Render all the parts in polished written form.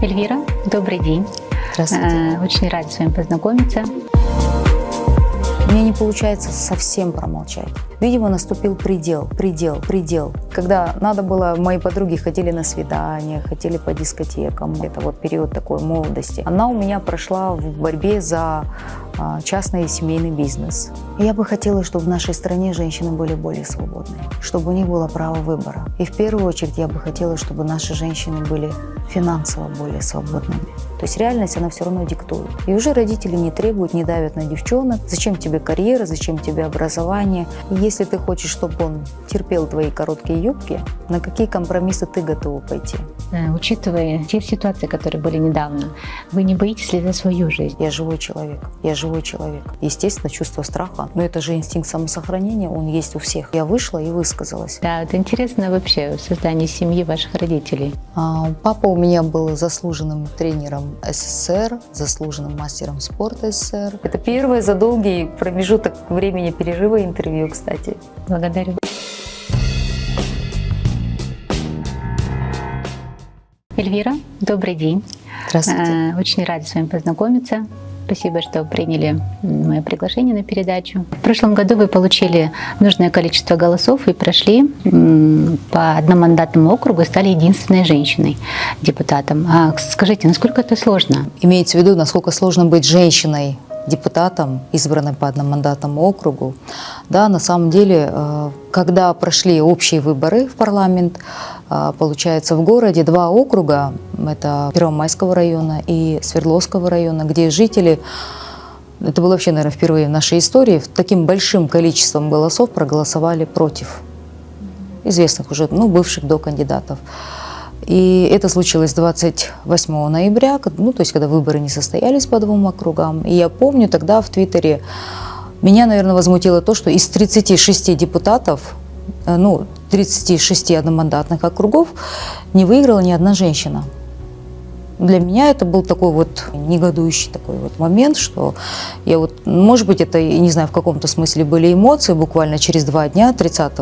Эльвира, добрый день. Здравствуйте. Очень рада с вами познакомиться. У меня не получается совсем промолчать. Видимо, наступил предел. Когда надо было, мои подруги ходили на свидания, хотели по дискотекам. Это вот период такой молодости. Она у меня прошла в борьбе за частный и семейный бизнес. Я бы хотела, чтобы в нашей стране женщины были более свободны, чтобы у них было право выбора. И в первую очередь я бы хотела, чтобы наши женщины были финансово более свободными. То есть реальность, она все равно диктует. И уже родители не требуют, не давят на девчонок. Зачем тебе карьера, зачем тебе образование? И если ты хочешь, чтобы он терпел твои короткие юбки, на какие компромиссы ты готова пойти? Учитывая те ситуации, которые были недавно, вы не боитесь ли за свою жизнь? Я живой человек. Естественно, чувство страха. Но это же инстинкт самосохранения, он есть у всех. Я вышла и высказалась. Да, это интересно вообще в создании семьи ваших родителей. Папа у меня был заслуженным тренером СССР, заслуженным мастером спорта СССР. Это первое за долгий промежуток времени перерыва интервью, кстати. Благодарю. Эльвира, добрый день. Здравствуйте. Очень рада с вами познакомиться. Спасибо, что приняли мое приглашение на передачу. В прошлом году вы получили нужное количество голосов и прошли по одномандатному округу и стали единственной женщиной-депутатом. Скажите, насколько это сложно? Имеется в виду, насколько сложно быть женщиной, депутатом, избранным по одномандатному округу. Да, на самом деле, когда прошли общие выборы в парламент, получается, в городе два округа, это Первомайского района и Свердловского района, где жители, это было вообще, наверное, впервые в нашей истории, таким большим количеством голосов проголосовали против известных уже, бывших до кандидатов. И это случилось 28 ноября, то есть когда выборы не состоялись по двум округам. И я помню, тогда в Твиттере меня, наверное, возмутило то, что из 36 депутатов, 36 одномандатных округов не выиграла ни одна женщина. Для меня это был такой вот негодующий такой вот момент, что я может быть, это, не знаю, в каком-то смысле были эмоции, буквально через 2 дня,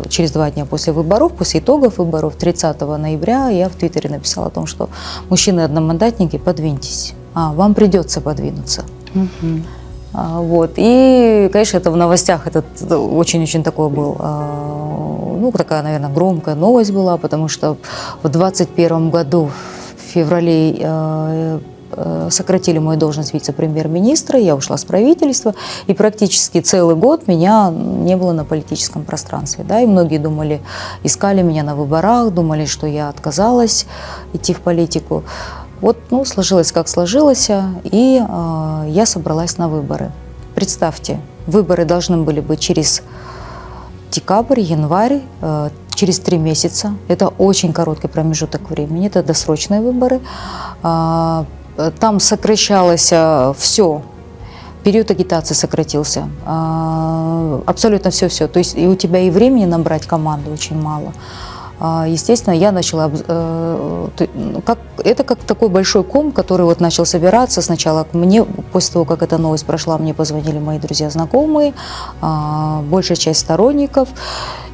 через 2 дня после выборов, после итогов выборов, 30 ноября я в Твиттере написала о том, что мужчины-одномандатники, подвиньтесь, вам придется подвинуться. И, конечно, это в новостях это очень-очень такой был, такая, наверное, громкая новость была, потому что в 2021 году в феврале сократили мою должность вице-премьер-министра, я ушла с правительства, и практически целый год меня не было на политическом пространстве. Да, и многие искали меня на выборах, думали, что я отказалась идти в политику. Сложилось как сложилось, и я собралась на выборы. Представьте, выборы должны были быть через декабрь, январь, через 3 месяца. Это очень короткий промежуток времени, это досрочные выборы. Там сокращалось все, период агитации сократился, абсолютно все. То есть и у тебя и времени набрать команду очень мало. Естественно, я начала, это как такой большой ком, который начал собираться. Сначала мне, после того, как эта новость прошла, мне позвонили мои друзья, знакомые, большая часть сторонников.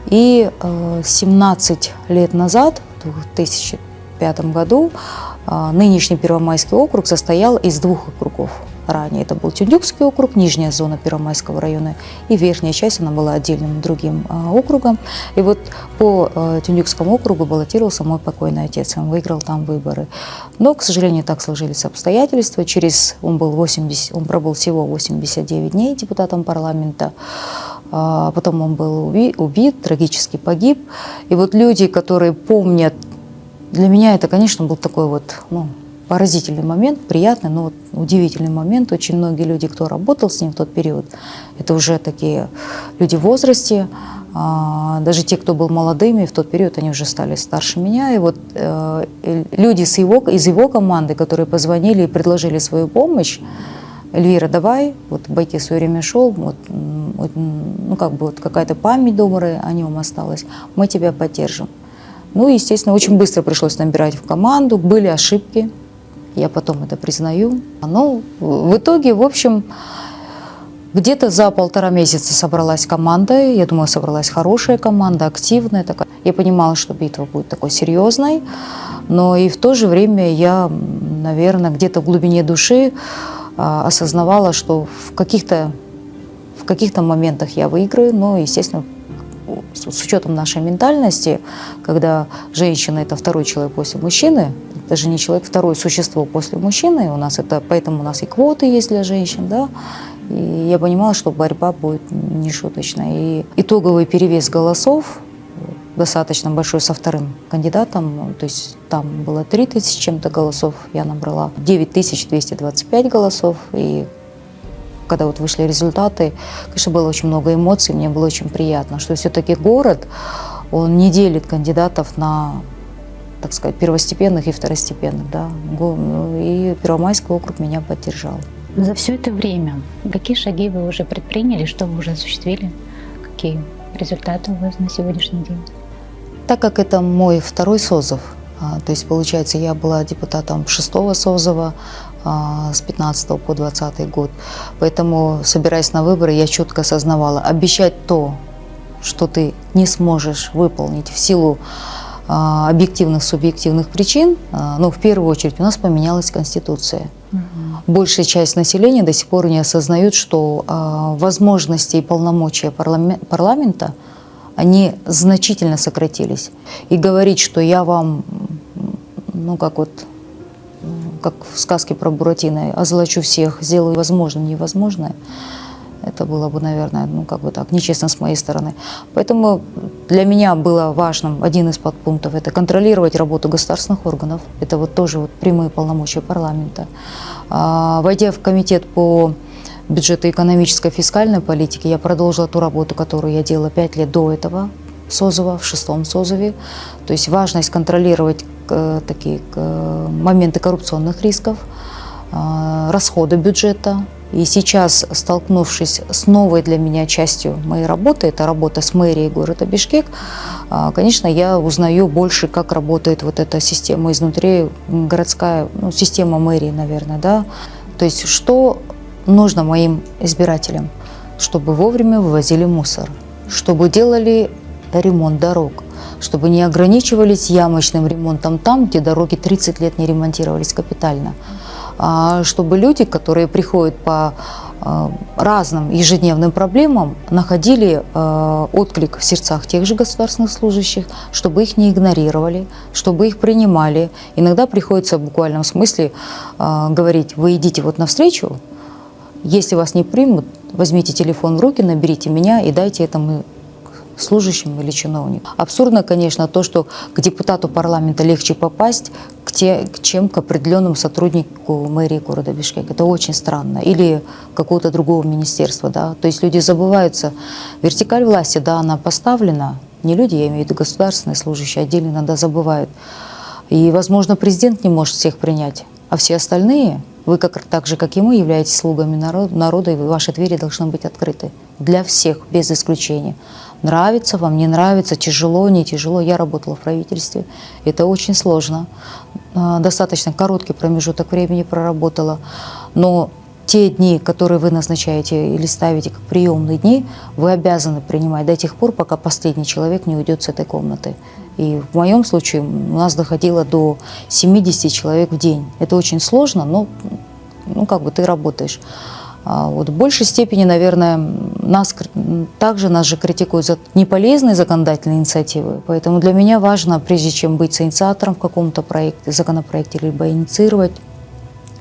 И 17 лет назад, в 2005 году, нынешний Первомайский округ состоял из 2 округов. Ранее это был Тюндюкский округ, нижняя зона Первомайского района, и верхняя часть, она была отдельным другим округом. И по Тюндюкскому округу баллотировался мой покойный отец, он выиграл там выборы. Но, к сожалению, так сложились обстоятельства. Он пробыл всего 89 дней депутатом парламента. Потом он был убит, трагически погиб. И люди, которые помнят, для меня это, конечно, был такой поразительный момент, приятный, но удивительный момент. Очень многие люди, кто работал с ним в тот период, это уже такие люди в возрасте, даже те, кто был молодыми, в тот период они уже стали старше меня. И люди из его команды, которые позвонили и предложили свою помощь: Эльвира, давай, Байкес все время шел, какая-то память добрая о нем осталась, мы тебя поддержим. Естественно, очень быстро пришлось набирать в команду, были ошибки, я потом это признаю. Но в итоге, в общем, Где-то за 1,5 месяца собралась команда, я думаю, собралась хорошая команда, активная такая. Я понимала, что битва будет такой серьезной, но и в то же время я, наверное, где-то в глубине души осознавала, что в каких-то моментах я выиграю, но, естественно, с учетом нашей ментальности, когда женщина – это второй человек после мужчины, даже не человек, второе существо после мужчины, поэтому у нас и квоты есть для женщин, да, и я понимала, что борьба будет нешуточная. И итоговый перевес голосов достаточно большой со вторым кандидатом, то есть там было 3000 чем-то голосов, я набрала 9225 голосов, и когда вот вышли результаты, конечно, было очень много эмоций, мне было очень приятно, что все-таки город, он не делит кандидатов на, так сказать, первостепенных и второстепенных, да, и Первомайский округ меня поддержал. За все это время какие шаги вы уже предприняли, что вы уже осуществили, какие результаты у вас на сегодняшний день? Так как это мой второй созыв, то есть, получается, я была депутатом 6-го созыва с 15 по 20 год, поэтому, собираясь на выборы, я четко осознавала, обещать то, что ты не сможешь выполнить в силу объективных, субъективных причин, но в первую очередь у нас поменялась Конституция. Большая часть населения до сих пор не осознают, что возможности и полномочия парламента, они значительно сократились. И говорить, что я вам, как в сказке про Буратино, озолочу всех, сделаю возможным невозможное, это было бы, наверное, нечестно с моей стороны. Поэтому для меня было важным один из подпунктов – это контролировать работу государственных органов. Это тоже прямые полномочия парламента. Войдя в комитет по бюджету экономической и фискальной политики, я продолжила ту работу, которую я делала 5 лет до этого созыва, в 6-м созыве. То есть важность контролировать такие моменты коррупционных рисков, расходы бюджета. И сейчас, столкнувшись с новой для меня частью моей работы, это работа с мэрией города Бишкек, конечно, я узнаю больше, как работает вот эта система изнутри, городская, система мэрии, наверное, да. То есть, что нужно моим избирателям? Чтобы вовремя вывозили мусор, чтобы делали ремонт дорог, чтобы не ограничивались ямочным ремонтом там, где дороги 30 лет не ремонтировались капитально. Чтобы люди, которые приходят по разным ежедневным проблемам, находили отклик в сердцах тех же государственных служащих, чтобы их не игнорировали, чтобы их принимали. Иногда приходится в буквальном смысле говорить: вы идите навстречу, если вас не примут, возьмите телефон в руки, наберите меня и дайте этому служащим или чиновнику. Абсурдно, конечно, то, что к депутату парламента легче попасть, чем к определенному сотруднику мэрии города Бишкек. Это очень странно. Или какого-то другого министерства. Да? То есть люди забываются. Вертикаль власти, да, она поставлена. Не люди, я имею в виду государственные служащие, отдельно иногда забывают. И, возможно, президент не может всех принять, а все остальные, вы так же, как и мы, являетесь слугами народа, и ваши двери должны быть открыты для всех, без исключения. Нравится вам, не нравится, тяжело, не тяжело. Я работала в правительстве. Это очень сложно. Достаточно короткий промежуток времени проработала. Но те дни, которые вы назначаете или ставите как приемные дни, вы обязаны принимать до тех пор, пока последний человек не уйдет с этой комнаты. И в моем случае у нас доходило до 70 человек в день. Это очень сложно, но ты работаешь. В большей степени, наверное, нас же критикуют за неполезные законодательные инициативы. Поэтому для меня важно, прежде чем быть инициатором в каком-то законопроекте, либо инициировать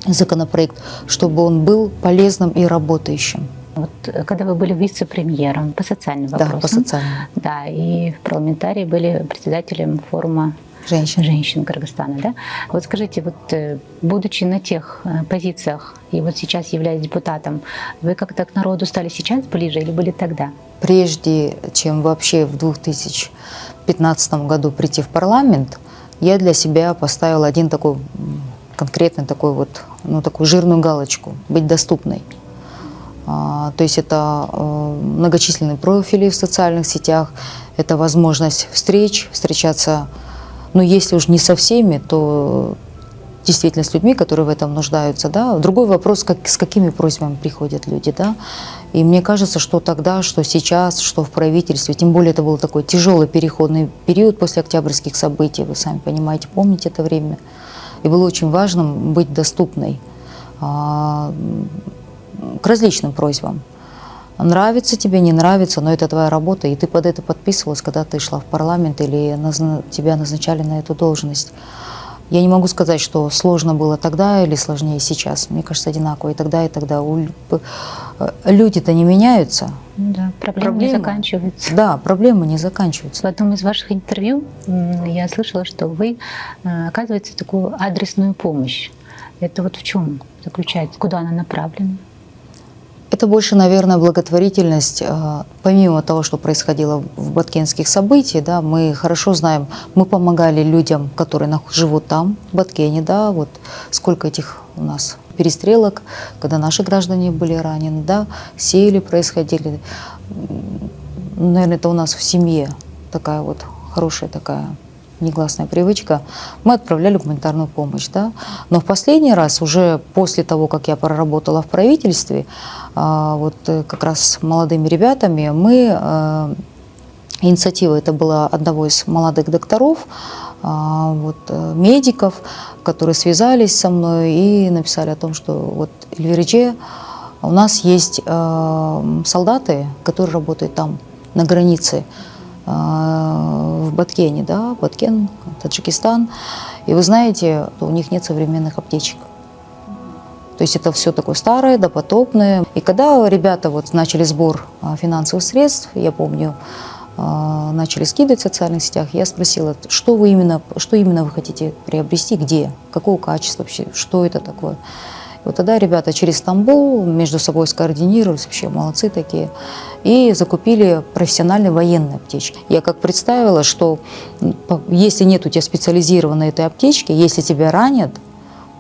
законопроект, чтобы он был полезным и работающим. Когда вы были вице-премьером по социальным вопросам, да, по социальным. Да, и в парламентарии были председателем форума женщин Кыргызстана, да? Скажите, будучи на тех позициях и сейчас являясь депутатом, вы как-то к народу стали сейчас ближе или были тогда? Прежде чем вообще в 2015 году прийти в парламент, я для себя поставила один такой конкретный такую жирную галочку – быть доступной. То есть это многочисленные профили в социальных сетях, это возможность встречаться, если уж не со всеми, то действительно с людьми, которые в этом нуждаются. Да? Другой вопрос, с какими просьбами приходят люди. Да? И мне кажется, что тогда, что сейчас, что в правительстве, тем более это был такой тяжелый переходный период после октябрьских событий, вы сами понимаете, помните это время. И было очень важно быть доступной к различным просьбам. Нравится тебе, не нравится, но это твоя работа, и ты под это подписывалась, когда ты шла в парламент или тебя назначали на эту должность. Я не могу сказать, что сложно было тогда или сложнее сейчас. Мне кажется, одинаково и тогда, и тогда. Люди-то не меняются. Да, проблемы не заканчиваются. Да, проблемы не заканчиваются. В одном из ваших интервью я слышала, что вы оказываете такую адресную помощь. Это вот в чем заключается? Куда она направлена? Это больше, наверное, благотворительность. Помимо того, что происходило в Баткенских событиях, да, мы хорошо знаем, мы помогали людям, которые живут там, в Баткене, да, вот сколько этих у нас перестрелок, когда наши граждане были ранены, да, сеяли происходили. Наверное, это у нас в семье такая вот хорошая такая негласная привычка. Мы отправляли гуманитарную помощь, да. Но в последний раз, уже после того, как я проработала в правительстве, вот как раз с молодыми ребятами, инициатива это была одного из молодых докторов, вот, медиков, которые связались со мной и написали о том, что вот Эльвиридже, у нас есть солдаты, которые работают там, на границе, в Баткене, да, Баткен, Таджикистан. И вы знаете, у них нет современных аптечек. То есть это все такое старое, допотопное. И когда ребята вот начали сбор финансовых средств, я помню, начали скидывать в социальных сетях, я спросила, что именно вы хотите приобрести, где, какого качества вообще, что это такое. Вот тогда ребята через Стамбул между собой скоординировались, вообще молодцы такие, и закупили профессиональные военные аптечки. Я как представила, что если нет у тебя специализированной этой аптечки, если тебя ранят,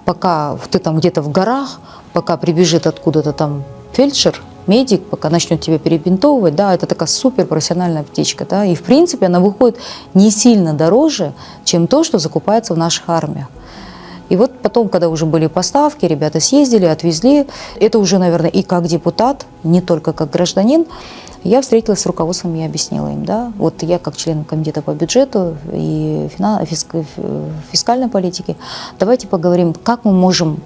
пока ты там где-то в горах, пока прибежит откуда-то там фельдшер, медик, пока начнет тебя перебинтовывать, да, это такая суперпрофессиональная аптечка, да, и в принципе она выходит не сильно дороже, чем то, что закупается в наших армиях. И вот потом, когда уже были поставки, ребята съездили, отвезли. Это уже, наверное, и как депутат, не только как гражданин. Я встретилась с руководством и объяснила им, да, вот я как член комитета по бюджету и фискальной политике, давайте поговорим, как мы можем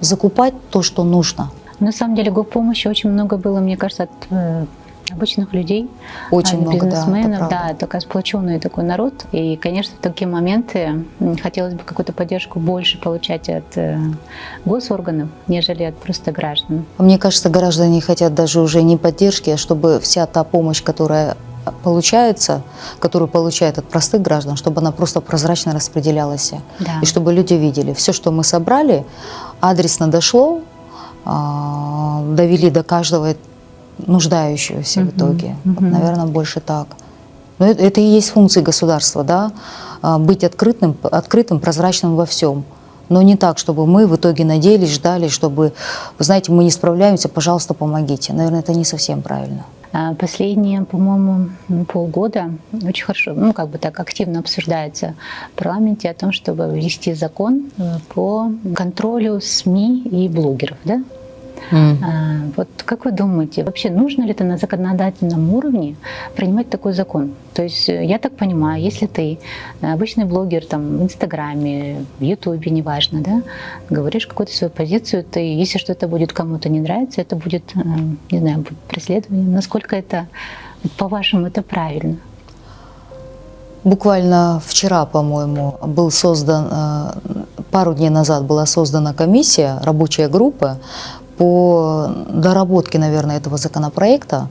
закупать то, что нужно. На самом деле гоп-помощи очень много было, мне кажется, от обычных людей, очень много, бизнесменов, да, такой сплоченный такой народ. И, конечно, в такие моменты хотелось бы какую-то поддержку больше получать от госорганов, нежели от просто граждан. Мне кажется, граждане хотят даже уже не поддержки, а чтобы вся та помощь, которая получается, которую получают от простых граждан, чтобы она просто прозрачно распределялась. Да. И чтобы люди видели, все, что мы собрали, адресно дошло, довели до каждого нуждающегося в итоге. Вот, наверное, больше так. Но это и есть функции государства, да, быть открытым, прозрачным во всем. Но не так, чтобы мы в итоге надеялись, ждали, чтобы, вы знаете, мы не справляемся, пожалуйста, помогите. Наверное, это не совсем правильно. Последние, по-моему, полгода очень хорошо, как бы так активно обсуждается в парламенте о том, чтобы ввести закон по контролю СМИ и блогеров, да? Вот как вы думаете, вообще нужно ли это на законодательном уровне принимать такой закон? То есть я так понимаю, если ты обычный блогер там, в Инстаграме, в Ютубе, неважно, да, говоришь какую-то свою позицию, ты, если что-то будет кому-то не нравиться, это будет, не знаю, будет преследование. Насколько это, по-вашему, это правильно? Буквально вчера, по-моему, был создан, пару дней назад была создана комиссия, рабочая группа по доработке, наверное, этого законопроекта,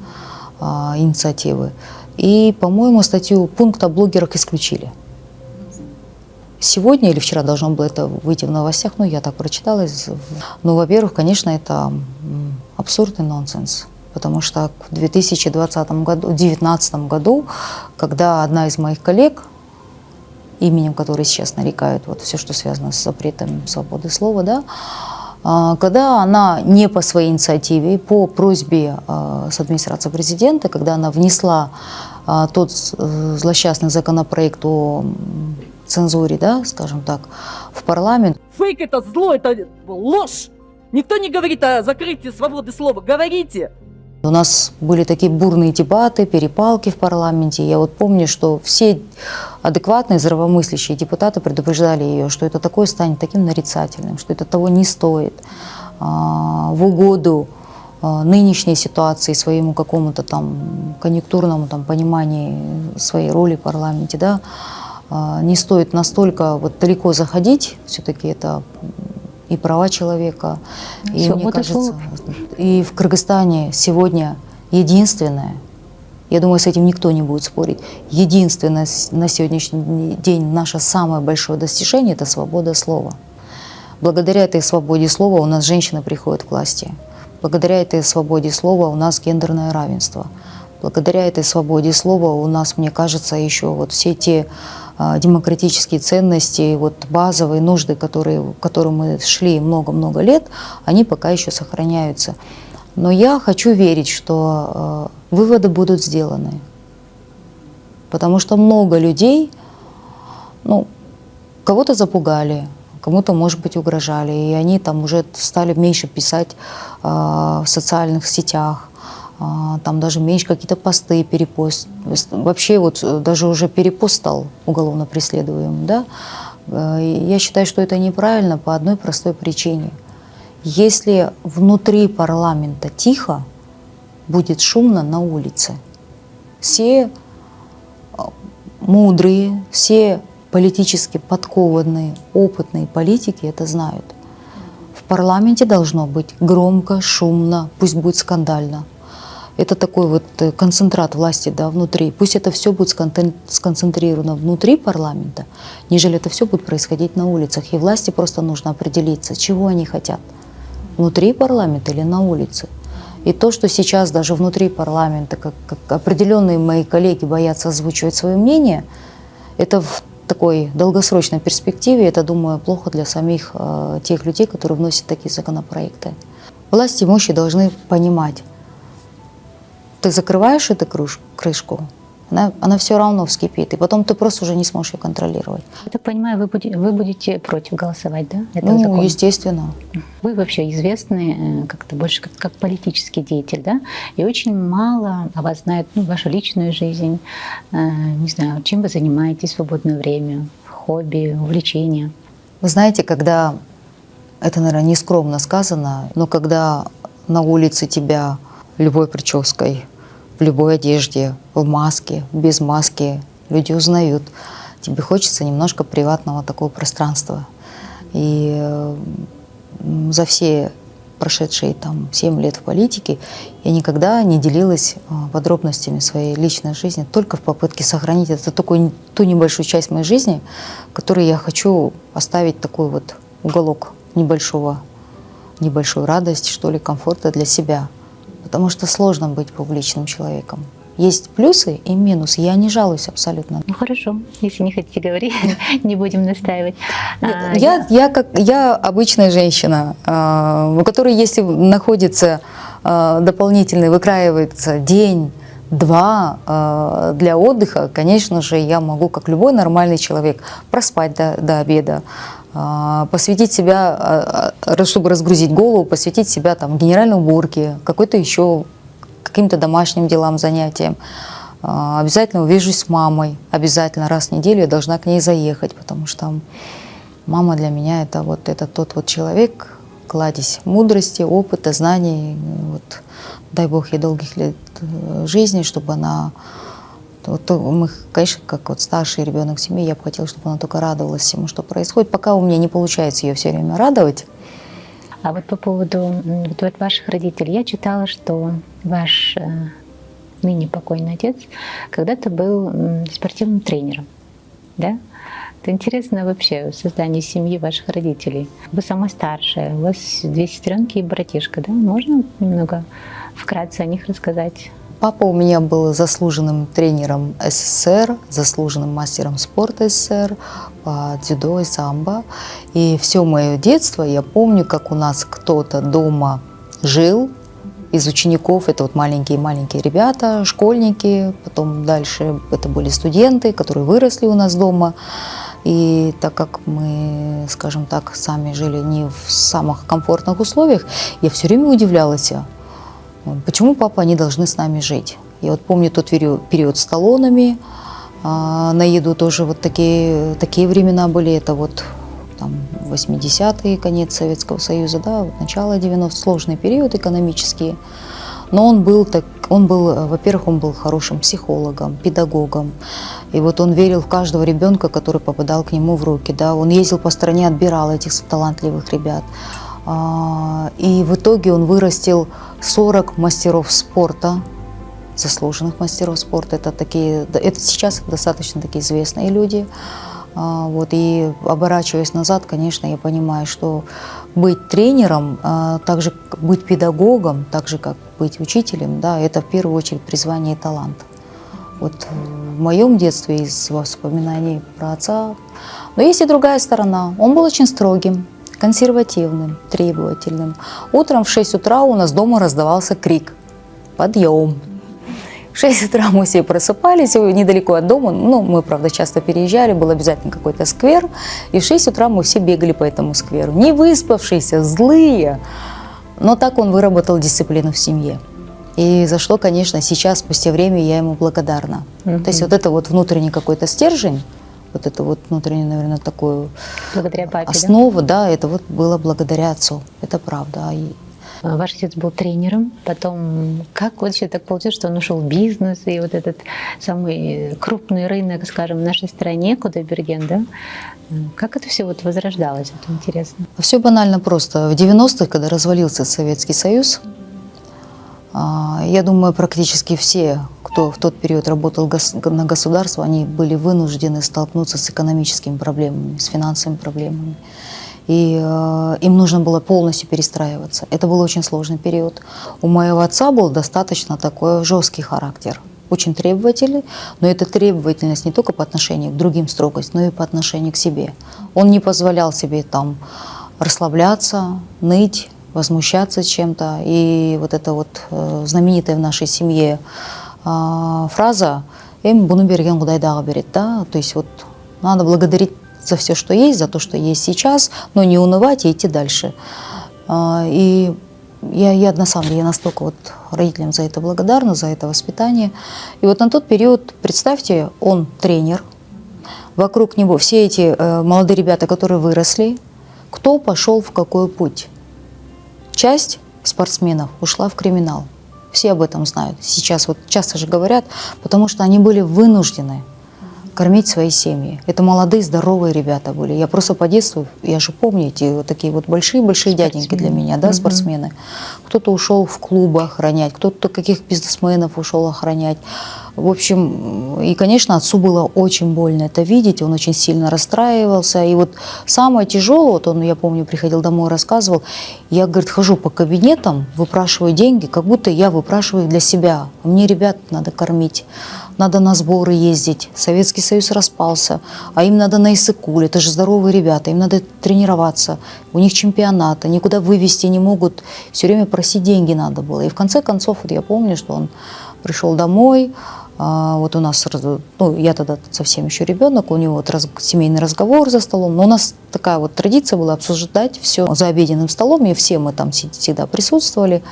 инициативы. И, по-моему, пункт о блогерах исключили. Сегодня или вчера должно было это выйти в новостях, я так прочитала. Ну, во-первых, конечно, это абсурд и нонсенс. Потому что в 2019 году, когда одна из моих коллег, именем которой сейчас нарекают вот все, что связано с запретом свободы слова, да, когда она не по своей инициативе, по просьбе с администрации президента, когда она внесла тот злосчастный законопроект о цензуре, да, скажем так, в парламент. Фейк — это зло, это ложь. Никто не говорит о закрытии свободы слова. Говорите. У нас были такие бурные дебаты, перепалки в парламенте. Я вот помню, что все адекватные, здравомыслящие депутаты предупреждали ее, что это такое станет таким нарицательным, что это того не стоит. В угоду нынешней ситуации, своему какому-то там конъюнктурному там пониманию своей роли в парламенте, да, не стоит настолько вот далеко заходить, все-таки это и права человека, и, Свобода мне кажется, слова. и в Кыргызстане сегодня единственное, я думаю, с этим никто не будет спорить, единственное на сегодняшний день наше самое большое достижение – это свобода слова. Благодаря этой свободе слова у нас женщины приходят к власти. Благодаря этой свободе слова у нас гендерное равенство. Благодаря этой свободе слова у нас, мне кажется, еще вот все те демократические ценности, вот базовые нужды, к которым мы шли много-много лет, они пока еще сохраняются. Но я хочу верить, что выводы будут сделаны. Потому что много людей, ну, кого-то запугали, кому-то, может быть, угрожали, и они там уже стали меньше писать в социальных сетях, там даже меньше какие-то посты, перепост. Вообще вот даже уже перепост стал уголовно преследуемым, да? Я считаю, что это неправильно по одной простой причине. Если внутри парламента тихо, будет шумно на улице. Все мудрые, все политически подкованные, опытные политики это знают. В парламенте должно быть громко, шумно, пусть будет скандально. Это такой вот концентрат власти, да, внутри. Пусть это все будет сконцентрировано внутри парламента, нежели это все будет происходить на улицах. И власти просто нужно определиться, чего они хотят. Внутри парламента или на улице. И то, что сейчас даже внутри парламента, как определенные мои коллеги боятся озвучивать свое мнение, это в такой долгосрочной перспективе, это, думаю, плохо для самих тех людей, которые вносят такие законопроекты. Власти имущие должны понимать, ты закрываешь эту крышку, она все равно вскипит, и потом ты просто уже не сможешь ее контролировать. Я так понимаю, вы будете против голосовать, да? Ну, закона? естественно. Вы вообще известны как-то больше как политический деятель, да? И очень мало о вас знают, ну, вашу личную жизнь, не знаю, чем вы занимаетесь в свободное время, хобби, увлечения. Вы знаете, когда, это, наверное, нескромно сказано, но когда на улице тебя любой прической, в любой одежде, в маске, без маски люди узнают, тебе хочется немножко приватного такого пространства. И за все прошедшие там 7 лет в политике я никогда не делилась подробностями своей личной жизни, только в попытке сохранить ту небольшую часть моей жизни, которую я хочу оставить такой вот уголок небольшой радости, что ли, комфорта для себя. Потому что сложно быть публичным человеком. Есть плюсы и минусы. Я не жалуюсь абсолютно. Ну хорошо, если не хотите говорить, не будем настаивать. Я обычная женщина, у которой, если находится дополнительный, выкраивается день-два для отдыха, конечно же, я могу, как любой нормальный человек, проспать до обеда, посвятить себя, чтобы разгрузить голову, посвятить себя там генеральной уборке, каким-то домашним делам, занятиям. Обязательно увижусь с мамой, обязательно раз в неделю я должна к ней заехать, потому что мама для меня это тот вот человек, кладезь мудрости, опыта, знаний. Вот, дай Бог ей долгих лет жизни, чтобы она... Мы, конечно, как вот старший ребенок в семье, я бы хотела, чтобы она только радовалась всему, что происходит. Пока у меня не получается ее все время радовать. А вот по поводу ваших родителей, я читала, что ваш ныне покойный отец когда-то был спортивным тренером, да? Это интересно вообще в создании семьи ваших родителей. Вы самая старшая, у вас 2 сестренки и братишка, да? Можно немного вкратце о них рассказать? Папа у меня был заслуженным тренером СССР, заслуженным мастером спорта СССР по дзюдо и самбо. И все мое детство я помню, как у нас кто-то дома жил из учеников. Это вот маленькие-маленькие ребята, школьники. Потом дальше это были студенты, которые выросли у нас дома. И так как мы, скажем так, сами жили не в самых комфортных условиях, я все время удивлялась. Почему, папа, они должны с нами жить? Я вот помню тот период с талонами, на еду тоже вот такие времена были, это вот там 80-е, конец Советского Союза, да, вот начало 90-х, сложный период экономический. Но он был, во-первых, он был хорошим психологом, педагогом. И вот он верил в каждого ребенка, который попадал к нему в руки. Да. Он ездил по стране, отбирал этих талантливых ребят. И в итоге он вырастил 40 мастеров спорта, заслуженных мастеров спорта. Это сейчас достаточно такие известные люди. Вот, и оборачиваясь назад, конечно, я понимаю, что быть тренером, так же быть педагогом, так же как быть учителем, да, это в первую очередь призвание и талант. Вот в моем детстве из воспоминаний про отца. Но есть и другая сторона. Он был очень строгим, консервативным, требовательным. Утром в 6 утра у нас дома раздавался крик: «Подъем!». В 6 утра мы все просыпались, недалеко от дома, ну, мы, правда, часто переезжали, был обязательно какой-то сквер, и в 6 утра мы все бегали по этому скверу. Не выспавшиеся, злые, но так он выработал дисциплину в семье. И за что, конечно, сейчас, спустя время, я ему благодарна. То есть вот это вот внутренний какой-то стержень, вот это вот внутреннее, наверное, такую Благодаря папе, основу, да, это вот было благодаря отцу, это правда. Ваш отец был тренером, потом как вообще так получилось, что он ушел в бизнес, и вот этот самый крупный рынок, скажем, в нашей стране, Кудайберген, да? Как это все вот возрождалось, это интересно? Все банально просто. В 90-х, когда развалился Советский Союз, я думаю, практически все, кто в тот период работал на государство, они были вынуждены столкнуться с экономическими проблемами, с финансовыми проблемами. И им нужно было полностью перестраиваться. Это был очень сложный период. У моего отца был достаточно такой жесткий характер, очень требовательный, но эта требовательность не только по отношению к другим строгость, но и по отношению к себе. Он не позволял себе там расслабляться, ныть, возмущаться чем-то. И вот эта вот знаменитая в нашей семье фраза «Эм буну берген Кудайдагы берет», да, то есть вот надо благодарить за все, что есть, за то, что есть сейчас, но не унывать и идти дальше. И я на самом деле настолько вот родителям за это благодарна, за это воспитание. И вот на тот период, представьте, он тренер, вокруг него все эти молодые ребята, которые выросли, кто пошел в какой путь. Часть спортсменов ушла в криминал. Все об этом знают. Сейчас вот часто же говорят, потому что они были вынуждены кормить свои семьи. Это молодые, здоровые ребята были. Я просто по детству, я же помню, эти вот такие вот большие-большие дяденьки для меня, да, спортсмены. Кто-то ушел в клубы охранять, кто-то каких бизнесменов ушел охранять. В общем, и, конечно, отцу было очень больно это видеть, он очень сильно расстраивался. И вот самое тяжелое, вот он, я помню, приходил домой, рассказывал, я, говорит, хожу по кабинетам, выпрашиваю деньги, как будто я выпрашиваю их для себя. Мне ребят надо кормить, надо на сборы ездить. Советский Союз распался, а им надо на Иссык-Куль, это же здоровые ребята, им надо тренироваться, у них чемпионаты, никуда вывести не могут, все время просить деньги надо было. И в конце концов, вот я помню, что он пришел домой, вот у нас, ну, я тогда совсем еще ребенок, у него вот семейный разговор за столом, но у нас такая вот традиция была обсуждать все за обеденным столом, и все мы там всегда присутствовали.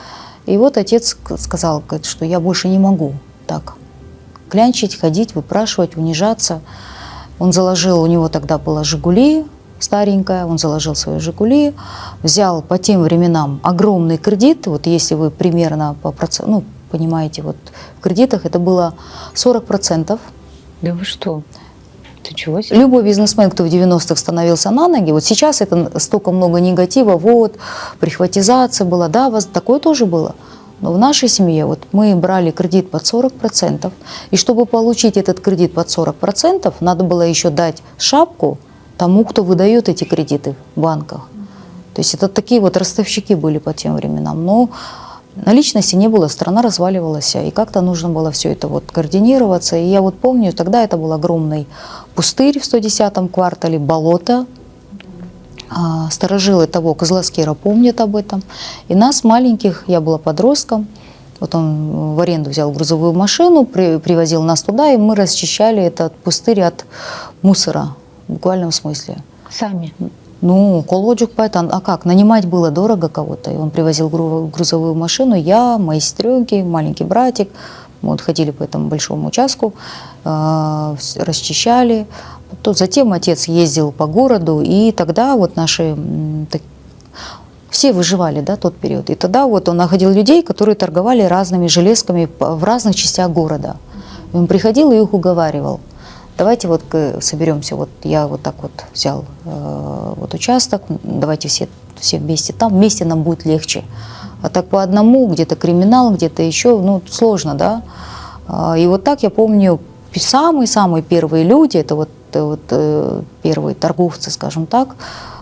И вот отец сказал, говорит, что я больше не могу так клянчить, ходить, выпрашивать, унижаться. Он заложил, у него тогда была «Жигули» старенькая, он заложил свои «Жигули», взял по тем временам огромный кредит, вот если вы примерно по проценту, ну, понимаете, вот в кредитах это было 40%. Да вы что? Ты чего себе? Любой бизнесмен, кто в 90-х становился на ноги, вот сейчас это столько много негатива, вот, прихватизация была, да, такое тоже было. Но в нашей семье вот мы брали кредит под 40%, и чтобы получить этот кредит под 40%, надо было еще дать шапку тому, кто выдает эти кредиты в банках. То есть это такие вот ростовщики были по тем временам. Но наличности не было, страна разваливалась, и как-то нужно было все это вот координироваться. И я вот помню, тогда это был огромный пустырь в 110-м квартале, болото. Старожилы того Козласкера помнят об этом. И нас, маленьких, я была подростком, вот он в аренду взял грузовую машину, привозил нас туда, и мы расчищали этот пустырь от мусора, в буквальном смысле. Сами? Ну, колоджук поэтому, а как? Нанимать было дорого кого-то. И он привозил грузовую машину, я, мои сестренки, маленький братик. Мы вот ходили по этому большому участку, расчищали. Затем отец ездил по городу, и тогда вот наши все выживали, да, тот период. И тогда вот он находил людей, которые торговали разными железками в разных частях города. И он приходил и их уговаривал. Давайте вот соберемся, вот я вот так вот взял вот участок, давайте все вместе там, вместе нам будет легче. А так по одному, где-то криминал, где-то еще, ну, сложно, да. И вот так я помню, самые-самые первые люди, это вот первые торговцы, скажем так,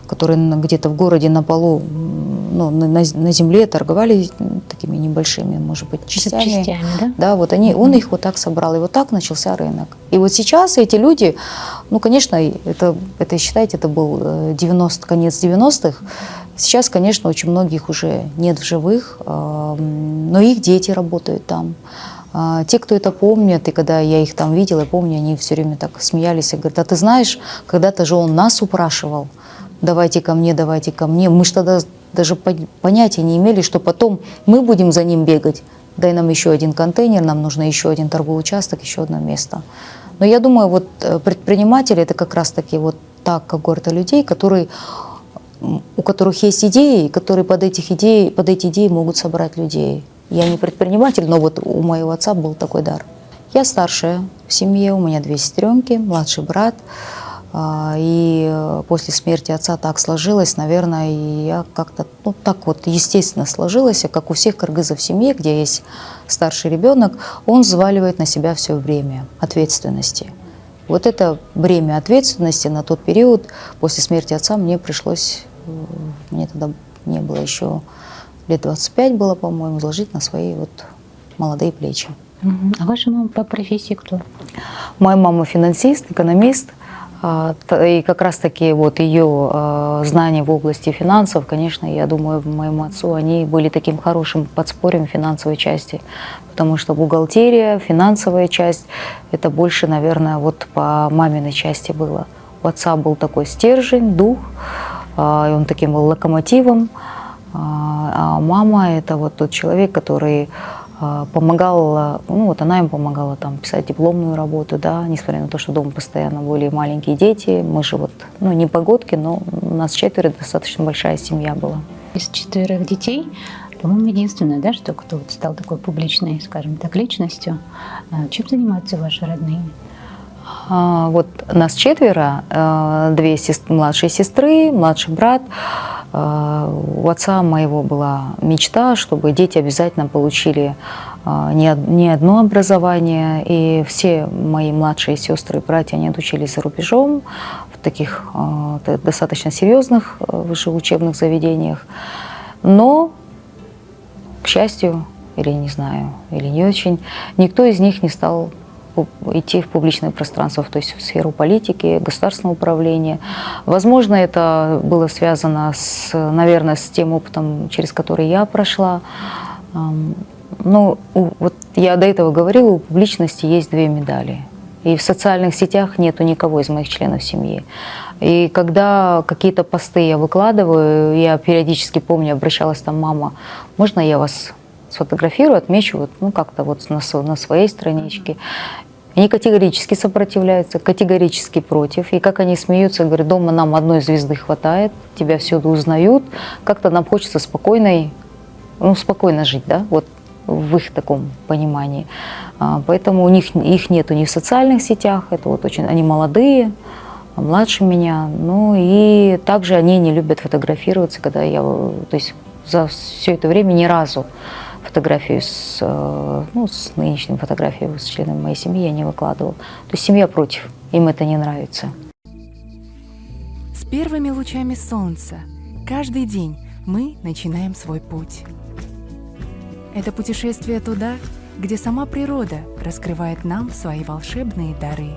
которые где-то в городе на полу, ну, на земле торговали такими небольшими, может быть, частями. Да? Да, вот он их вот так собрал, и вот так начался рынок. И вот сейчас эти люди, ну, конечно, это считайте, это был конец 90-х. Сейчас, конечно, очень многих уже нет в живых, но их дети работают там. Те, кто это помнят, и когда я их там видела, я помню, они все время так смеялись и говорят: а ты знаешь, когда-то же он нас упрашивал, давайте ко мне, давайте ко мне. Мы же тогда даже понятия не имели, что потом мы будем за ним бегать. Дай нам еще один контейнер, нам нужно еще один торговый участок, еще одно место. Но я думаю, вот предприниматели – это как раз-таки вот та когорта людей, у которых есть идеи, которые под эти идеи могут собрать людей. Я не предприниматель, но вот у моего отца был такой дар. Я старшая в семье, у меня 2 сестренки, младший брат. И после смерти отца так сложилось, наверное, и я как-то, ну, так вот естественно сложилось, как у всех кыргызов в семье, где есть старший ребенок, он взваливает на себя все бремя ответственности. Вот это бремя ответственности на тот период после смерти отца мне пришлось, мне тогда не было еще лет 25 было, по-моему, изложить на свои вот молодые плечи. А ваша мама по профессии кто? Моя мама финансист, экономист. И как раз-таки вот ее знания в области финансов, конечно, я думаю, моему отцу они были таким хорошим подспорьем финансовой части, потому что бухгалтерия, финансовая часть, это больше, наверное, вот по маминой части было. У отца был такой стержень, дух, и он таким был локомотивом, а мама – это вот тот человек, который помогала, ну вот она им помогала там писать дипломную работу, да, несмотря на то, что дома постоянно были маленькие дети, мы же вот, ну не погодки, но у нас 4, достаточно большая семья была. Из 4 детей, по-моему, единственное, да, что кто вот стал такой публичной, скажем так, личностью. Чем занимаются ваши родные? Вот нас 4, 2 младшие сестры, младший брат. У отца моего была мечта, чтобы дети обязательно получили не одно образование. И все мои младшие сестры и братья, они отучились за рубежом в таких достаточно серьезных высших учебных заведениях. Но, к счастью, или не знаю, или не очень, никто из них не стал идти в публичное пространство, то есть в сферу политики, государственного управления. Возможно, это было связано, наверное, с тем опытом, через который я прошла. Ну, вот я до этого говорила, у публичности есть 2 медали. И в социальных сетях нету никого из моих членов семьи. И когда какие-то посты я выкладываю, я периодически помню, обращалась там мама: можно я вас сфотографирую, отмечу вот, ну, как-то вот на своей страничке. Они категорически сопротивляются, категорически против. И как они смеются, говорят: дома нам одной звезды хватает, тебя всюду узнают. Как-то нам хочется спокойно жить, да, вот в их таком понимании. Поэтому их нету ни в социальных сетях, это вот очень, они молодые, младше меня. Ну и также они не любят фотографироваться, когда я, то есть за все это время ни разу фотографию с нынешним фотографией с членами моей семьи я не выкладывала. То есть семья против, им это не нравится. С первыми лучами солнца каждый день мы начинаем свой путь. Это путешествие туда, где сама природа раскрывает нам свои волшебные дары.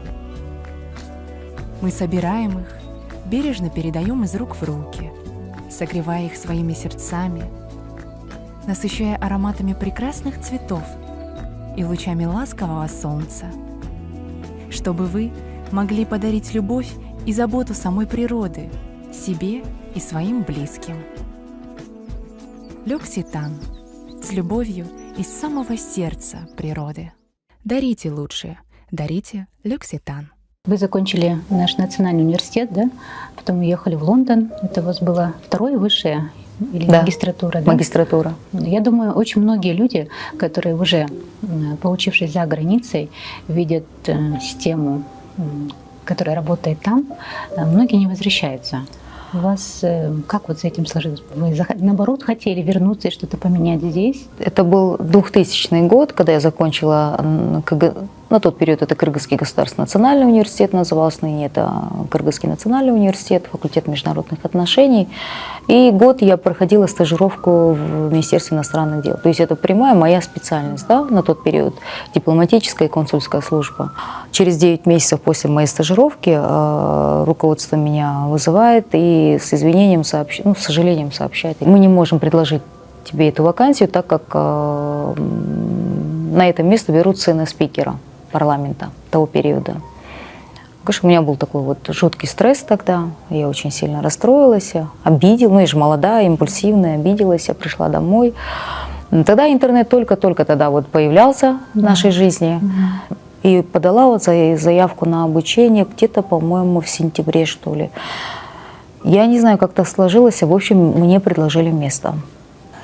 Мы собираем их, бережно передаем из рук в руки, согревая их своими сердцами, насыщая ароматами прекрасных цветов и лучами ласкового солнца, чтобы вы могли подарить любовь и заботу самой природы себе и своим близким. L'Occitane. С любовью из самого сердца природы. Дарите лучшее. Дарите L'Occitane. Вы закончили наш национальный университет, да? Потом уехали в Лондон. Это у вас было второе высшее или Да. магистратура, да? Магистратура. Я думаю, очень многие люди, которые уже, поучившись за границей, видят систему, которая работает там, многие не возвращаются. У вас как вот с этим сложилось? Вы, наоборот, хотели вернуться и что-то поменять здесь? Это был 2000 год, когда я закончила на тот период это Кыргызский государственный национальный университет назывался, ныне это Кыргызский национальный университет, факультет международных отношений. И год я проходила стажировку в Министерстве иностранных дел. То есть это прямая моя специальность, да, на тот период, дипломатическая и консульская служба. Через 9 месяцев после моей стажировки руководство меня вызывает и с извинением с сожалением сообщает: мы не можем предложить тебе эту вакансию, так как на это место берут сына спикера парламента того периода. Конечно, у меня был такой вот жуткий стресс тогда, я очень сильно расстроилась, обиделась, я же молодая, импульсивная, обиделась, я пришла домой. Тогда интернет только-только тогда вот появлялся в нашей жизни. И подала вот заявку на обучение где-то, по-моему, в сентябре, что ли. Я не знаю, как так сложилось, в общем, мне предложили место.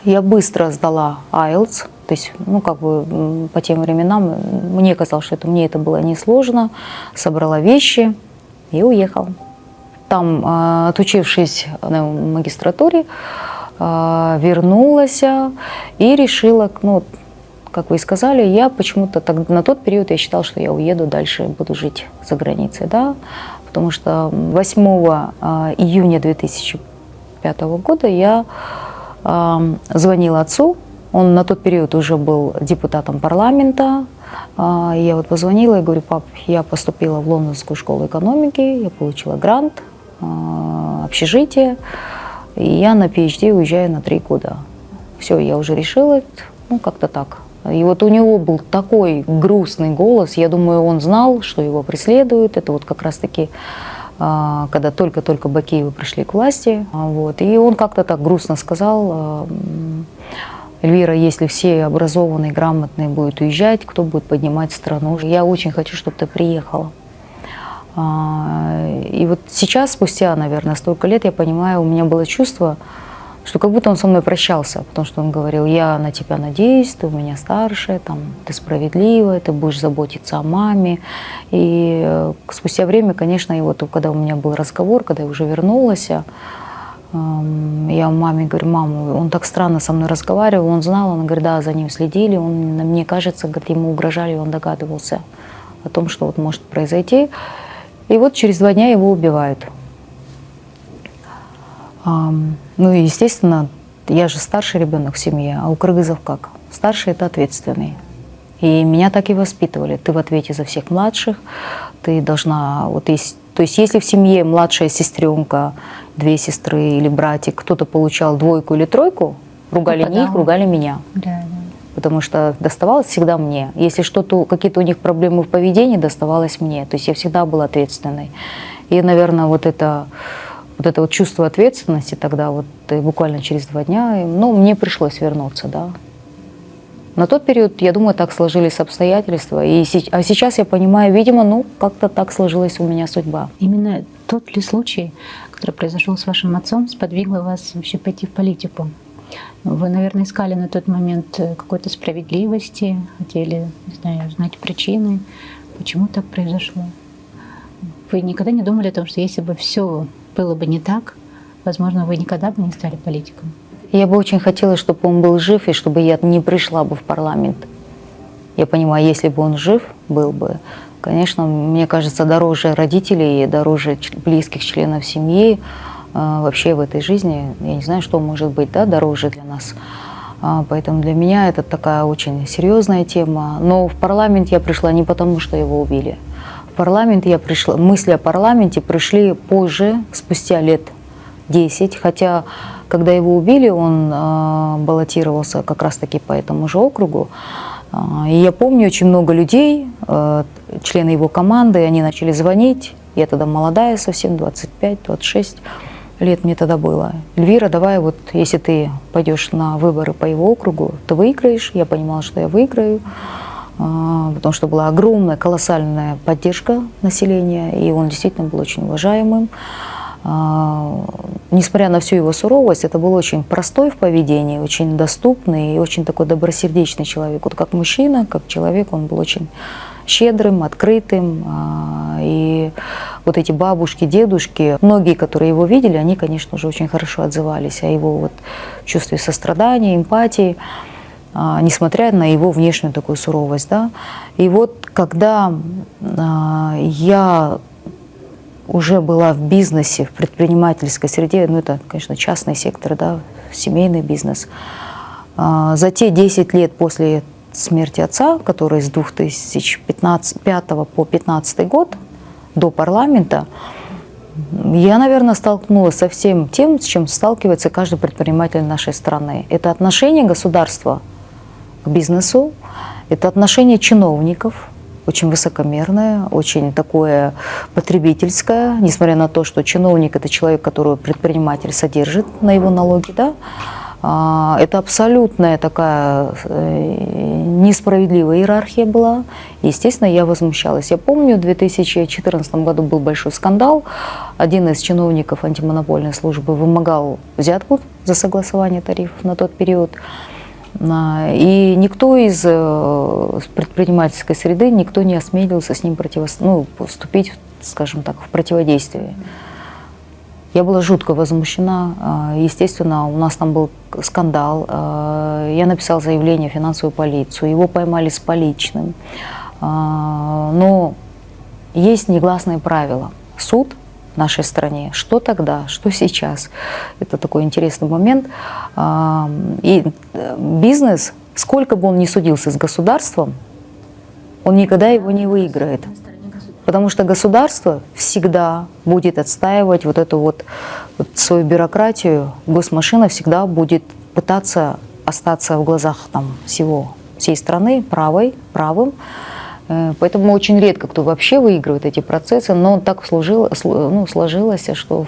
Я быстро сдала IELTS, то есть, по тем временам мне казалось, что мне это было несложно. Собрала вещи и уехала. Там, отучившись на магистратуре, вернулась и решила, как вы и сказали, я почему-то на тот период я считала, что я уеду дальше, буду жить за границей, да, потому что 8 июня 2005 года я звонила отцу, он на тот период уже был депутатом парламента. Я вот позвонила и говорю: пап, я поступила в Лондонскую школу экономики, я получила грант, общежитие, и я на PhD уезжаю на 3 года. Все, я уже решила, как-то так. И вот у него был такой грустный голос, я думаю, он знал, что его преследуют. Это вот как раз-таки когда только-только Бакиевы пришли к власти. Вот. И он как-то так грустно сказал: Эльвира, если все образованные, грамотные будут уезжать, кто будет поднимать страну? Я очень хочу, чтобы ты приехала. И вот сейчас, спустя, наверное, столько лет, я понимаю, у меня было чувство, что как будто он со мной прощался, потому что он говорил: я на тебя надеюсь, ты у меня старшая, ты справедливая, ты будешь заботиться о маме. И спустя время, конечно, и вот когда у меня был разговор, когда я уже вернулась, я маме говорю: мама, он так странно со мной разговаривал, он знал, он говорит: да, за ним следили, мне кажется, говорит, ему угрожали, он догадывался о том, что вот может произойти. И вот через 2 дня его убивают. И, естественно, я же старший ребенок в семье, а у кыргызов как? Старший – это ответственный. И меня так и воспитывали. Ты в ответе за всех младших, ты должна… То есть если в семье младшая сестренка, 2 сестры или братик, кто-то получал 2 или 3, ругали не их, ругали меня. Да. Потому что доставалось всегда мне. Если какие-то у них проблемы в поведении, доставалось мне. То есть я всегда была ответственной. И, наверное, вот это чувство ответственности тогда, буквально через 2 дня, мне пришлось вернуться, да. На тот период, я думаю, так сложились обстоятельства. А сейчас я понимаю, видимо, как-то так сложилась у меня судьба. Именно тот ли случай, который произошел с вашим отцом, сподвигло вас вообще пойти в политику? Вы, наверное, искали на тот момент какой-то справедливости, хотели, не знаю, знать причины, почему так произошло. Вы никогда не думали о том, что если бы все было бы не так, возможно, вы никогда бы не стали политиком? Я бы очень хотела, чтобы он был жив, и чтобы я не пришла бы в парламент. Я понимаю, если бы он жив был бы, конечно, мне кажется, дороже родителей, дороже близких членов семьи, вообще в этой жизни, я не знаю, что может быть, да, дороже для нас. Поэтому для меня это такая очень серьезная тема. Но в парламент я пришла не потому, что его убили. В парламент я пришла, мысли о парламенте пришли позже, спустя лет 10, хотя когда его убили, он баллотировался как раз-таки по этому же округу. И я помню очень много людей, члены его команды, они начали звонить. Я тогда молодая совсем, 25-26. лет мне тогда было. Эльвира, давай вот, если ты пойдешь на выборы по его округу, ты выиграешь. Я понимала, что я выиграю, потому что была огромная, колоссальная поддержка населения, и он действительно был очень уважаемым. Несмотря на всю его суровость, это был очень простой в поведении, очень доступный и очень такой добросердечный человек. Вот как мужчина, как человек, он был очень щедрым, открытым. И вот эти бабушки, дедушки, многие, которые его видели, они, конечно же, очень хорошо отзывались о его вот чувстве сострадания, эмпатии, несмотря на его внешнюю такую суровость. Да? И вот когда я уже была в бизнесе, в предпринимательской среде, ну это, конечно, частный сектор, да, семейный бизнес. За те 10 лет после смерти отца, который с 2005 по 2015 год, до парламента, я, наверное, столкнулась со всем тем, с чем сталкивается каждый предприниматель нашей страны. Это отношение государства к бизнесу, это отношение чиновников, очень высокомерное, очень такое потребительское, несмотря на то, что чиновник – это человек, которого предприниматель содержит на его налоги, да? Это абсолютная такая несправедливая иерархия была. Естественно, я возмущалась. Я помню, в 2014 году был большой скандал. Один из чиновников антимонопольной службы вымогал взятку за согласование тарифов на тот период. И никто из предпринимательской среды, никто не осмелился с ним вступить, скажем так, в противодействие. Я была жутко возмущена. Естественно, у нас там был скандал. Я написала заявление в финансовую полицию. Его поймали с поличным. Но есть негласные правила. Суд в нашей стране. Что тогда, что сейчас? Это такой интересный момент. И бизнес, сколько бы он ни судился с государством, он никогда его не выиграет. Потому что государство всегда будет отстаивать вот эту вот свою бюрократию. Госмашина всегда будет пытаться остаться в глазах всей страны правым. Поэтому очень редко кто вообще выигрывает эти процессы. Но так сложилось, что в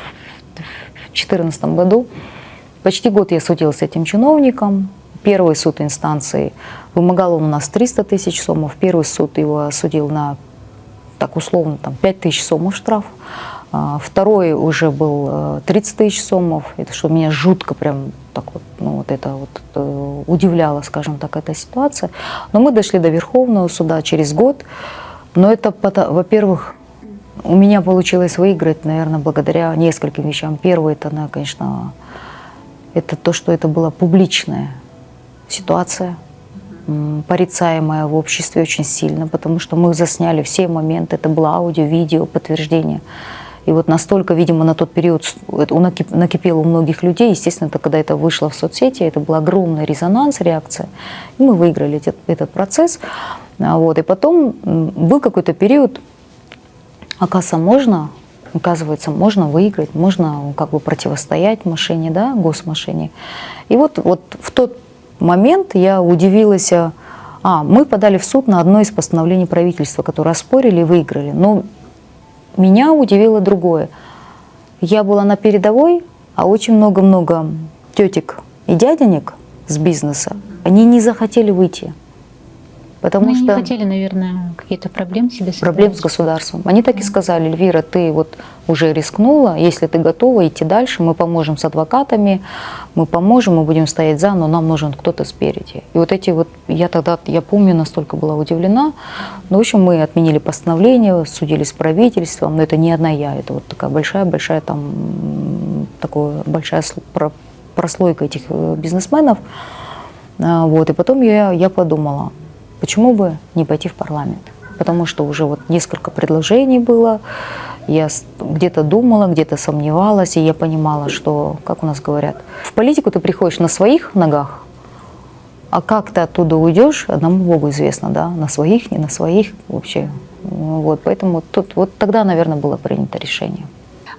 2014 году почти год я судилась с этим чиновником. Первый суд инстанции вымогал он у нас 300 тысяч сомов. Первый суд его осудил на, так условно, 5 тысяч сомов штраф. Второй уже был 30 тысяч сомов. Это что меня жутко прям так удивляла, скажем так, эта ситуация. Но мы дошли до Верховного суда через год. Но это, во-первых, у меня получилось выиграть, наверное, благодаря нескольким вещам. Первое, это, конечно, это то, что это была публичная ситуация, порицаемая в обществе очень сильно, потому что мы засняли все моменты, это было аудио, видео, подтверждение. И вот настолько, видимо, на тот период накипело у многих людей. Естественно, когда это вышло в соцсети, это был огромный резонанс, реакция. И мы выиграли этот процесс. И потом был какой-то период, оказывается, можно выиграть, можно противостоять машине, да, госмашине. И вот в тот момент я удивилась. Мы подали в суд на одно из постановлений правительства, которое оспорили и выиграли. Но меня удивило другое. Я была на передовой, а очень много тетек и дяденек с бизнеса, они не захотели выйти. Потому что не хотели, наверное, какие-то проблемы себе создать. Проблем с государством. Они так и сказали: Эльвира, ты уже рискнула, если ты готова идти дальше, мы поможем с адвокатами, мы будем стоять за, но нам нужен кто-то спереди. И я помню, настолько была удивлена. В общем, мы отменили постановление, судились с правительством, но это не одна я, это такая большая прослойка этих бизнесменов. И потом я подумала, почему бы не пойти в парламент? Потому что уже несколько предложений было, я где-то думала, где-то сомневалась, и я понимала, что, как у нас говорят, в политику ты приходишь на своих ногах, а как ты оттуда уйдешь, одному Богу известно, да, на своих, не на своих вообще. Поэтому тогда, наверное, было принято решение.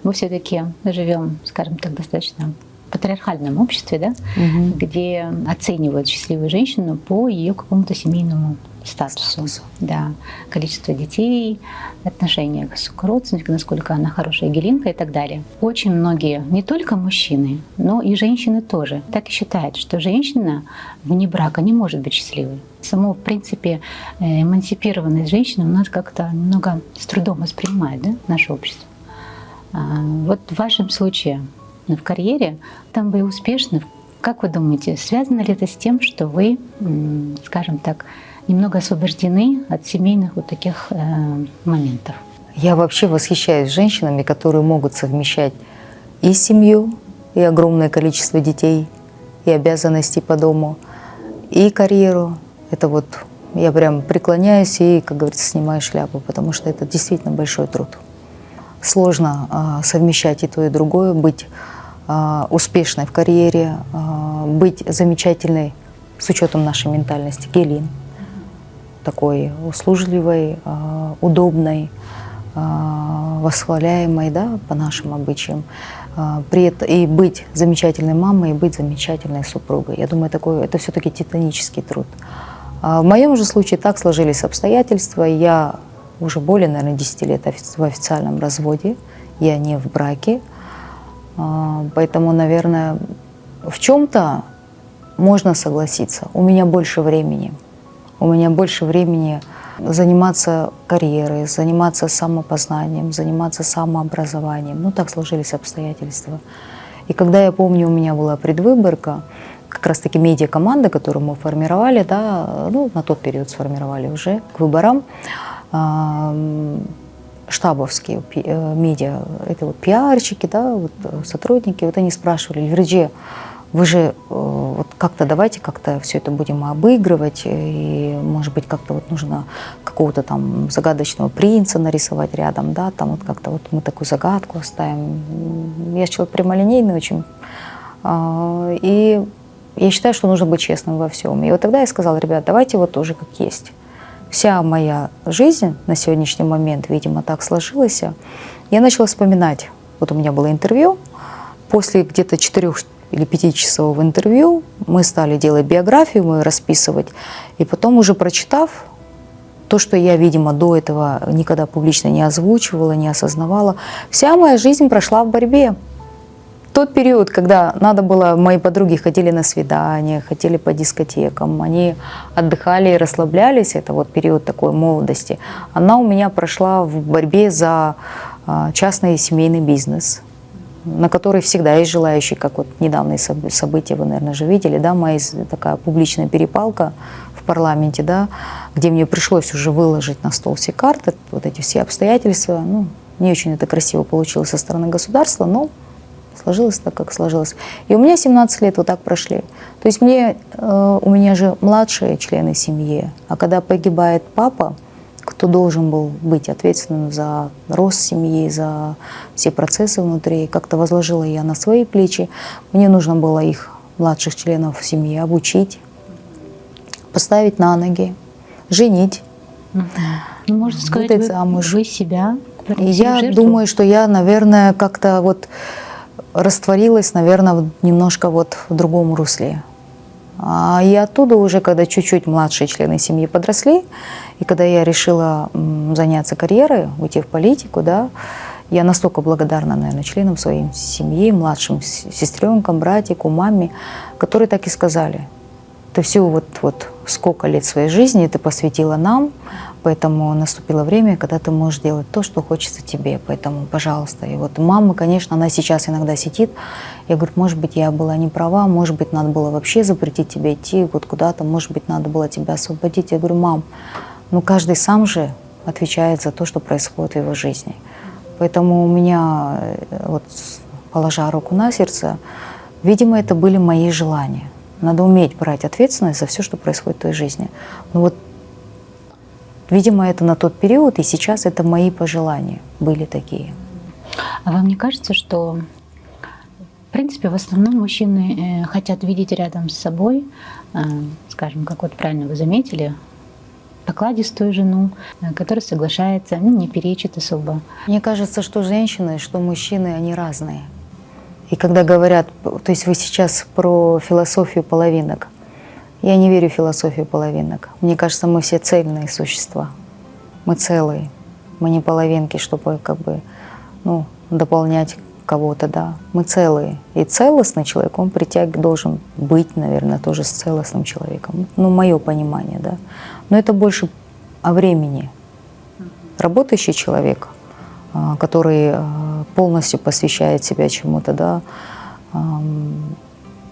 Мы все-таки живем, скажем так, достаточно патриархальном обществе, да, Мгм. где оценивают счастливую женщину по ее какому-то семейному статусу. Да, количество детей, отношения к родственникам, насколько она хорошая гелинка и так далее. Очень многие, не только мужчины, но и женщины тоже, так и считают, что женщина вне брака не может быть счастливой. Само, в принципе, эмансипированность женщины у нас как-то немного с трудом воспринимает, да, наше общество. Вот в вашем случае в карьере, там вы успешны. Как вы думаете, связано ли это с тем, что вы, скажем так, немного освобождены от семейных вот таких моментов? Я вообще восхищаюсь женщинами, которые могут совмещать и семью, и огромное количество детей, и обязанностей по дому, и карьеру. Это вот я прям преклоняюсь и, как говорится, снимаю шляпу, потому что это действительно большой труд. Сложно совмещать и то, и другое, быть успешной в карьере, быть замечательной с учетом нашей ментальности, гелин, такой услужливой, удобной, восхваляемой, да, по нашим обычаям, и быть замечательной мамой, и быть замечательной супругой. Я думаю, это все-таки титанический труд. В моем же случае так сложились обстоятельства. Я уже более, наверное, 10 лет в официальном разводе, я не в браке. Поэтому, наверное, в чем-то можно согласиться. У меня больше времени. У меня больше времени заниматься карьерой, заниматься самопознанием, заниматься самообразованием. Ну, так сложились обстоятельства. И когда, я помню, у меня была предвыборка, как раз-таки медиакоманда, которую мы формировали, да, ну, на тот период сформировали уже к выборам, штабовские медиа, это вот пиарщики, да, вот сотрудники, вот они спрашивали: Эльвирджи, вы же вот как-то давайте как-то все это будем обыгрывать, и, может быть, как-то вот нужно какого-то там загадочного принца нарисовать рядом, да, там вот как-то вот мы такую загадку оставим. Я человек прямолинейный очень, и я считаю, что нужно быть честным во всем. И вот тогда я сказала: ребят, давайте вот тоже как есть. Вся моя жизнь на сегодняшний момент, видимо, так сложилась. Я начала вспоминать. Вот у меня было интервью. После где-то 4 или 5 часового интервью мы стали делать биографию, мы расписывать. И потом, уже прочитав то, что я, видимо, до этого никогда публично не озвучивала, не осознавала, вся моя жизнь прошла в борьбе. Тот период, когда надо было, мои подруги ходили на свидания, ходили по дискотекам, они отдыхали и расслаблялись, это вот период такой молодости, она у меня прошла в борьбе за частный и семейный бизнес, на который всегда есть желающие, как вот недавние события, вы, наверное, же видели, да, моя такая публичная перепалка в парламенте, да, где мне пришлось уже выложить на стол все карты, вот эти все обстоятельства. Ну, не очень это красиво получилось со стороны государства, но сложилось так, как сложилось. И у меня 17 лет вот так прошли. То есть у меня же младшие члены семьи, а когда погибает папа, кто должен был быть ответственным за рост семьи, за все процессы внутри, как-то возложила я на свои плечи. Мне нужно было их, младших членов семьи, обучить, поставить на ноги, женить, Ну, можно сказать, выдать замуж. вы себя И принесли в я жертву. думаю, что я, наверное, как-то вот растворилась, наверное, немножко вот в другом русле. И оттуда уже, когда чуть-чуть младшие члены семьи подросли, и когда я решила заняться карьерой, уйти в политику, да, я настолько благодарна, наверное, членам своей семьи, младшим сестренкам, братику, маме, которые так и сказали: ты всю вот сколько лет своей жизни ты посвятила нам, поэтому наступило время, когда ты можешь делать то, что хочется тебе, поэтому, пожалуйста. И вот мама, конечно, она сейчас иногда сидит, я говорю: может быть, я была не права, может быть, надо было вообще запретить тебе идти вот куда-то, может быть, надо было тебя освободить. Я говорю: мам, ну каждый сам же отвечает за то, что происходит в его жизни. Поэтому у меня, вот положа руку на сердце, видимо, это были мои желания. Надо уметь брать ответственность за все, что происходит в твоей жизни. Ну вот, видимо, это на тот период, и сейчас это мои пожелания были такие. А вам не кажется, что, в принципе, в основном мужчины хотят видеть рядом с собой, скажем, как вот правильно вы заметили, покладистую жену, которая соглашается, не перечит особо. Мне кажется, что женщины, что мужчины, они разные. И когда говорят, то есть вы сейчас про философию половинок, я не верю в философию половинок. Мне кажется, мы все цельные существа. Мы целые. Мы не половинки, чтобы как бы, ну, дополнять кого-то, да. Мы целые. И целостный человек, он должен быть, наверное, тоже с целостным человеком. Ну, мое понимание, да. Но это больше о времени. Работающий человек, который полностью посвящает себя чему-то, да,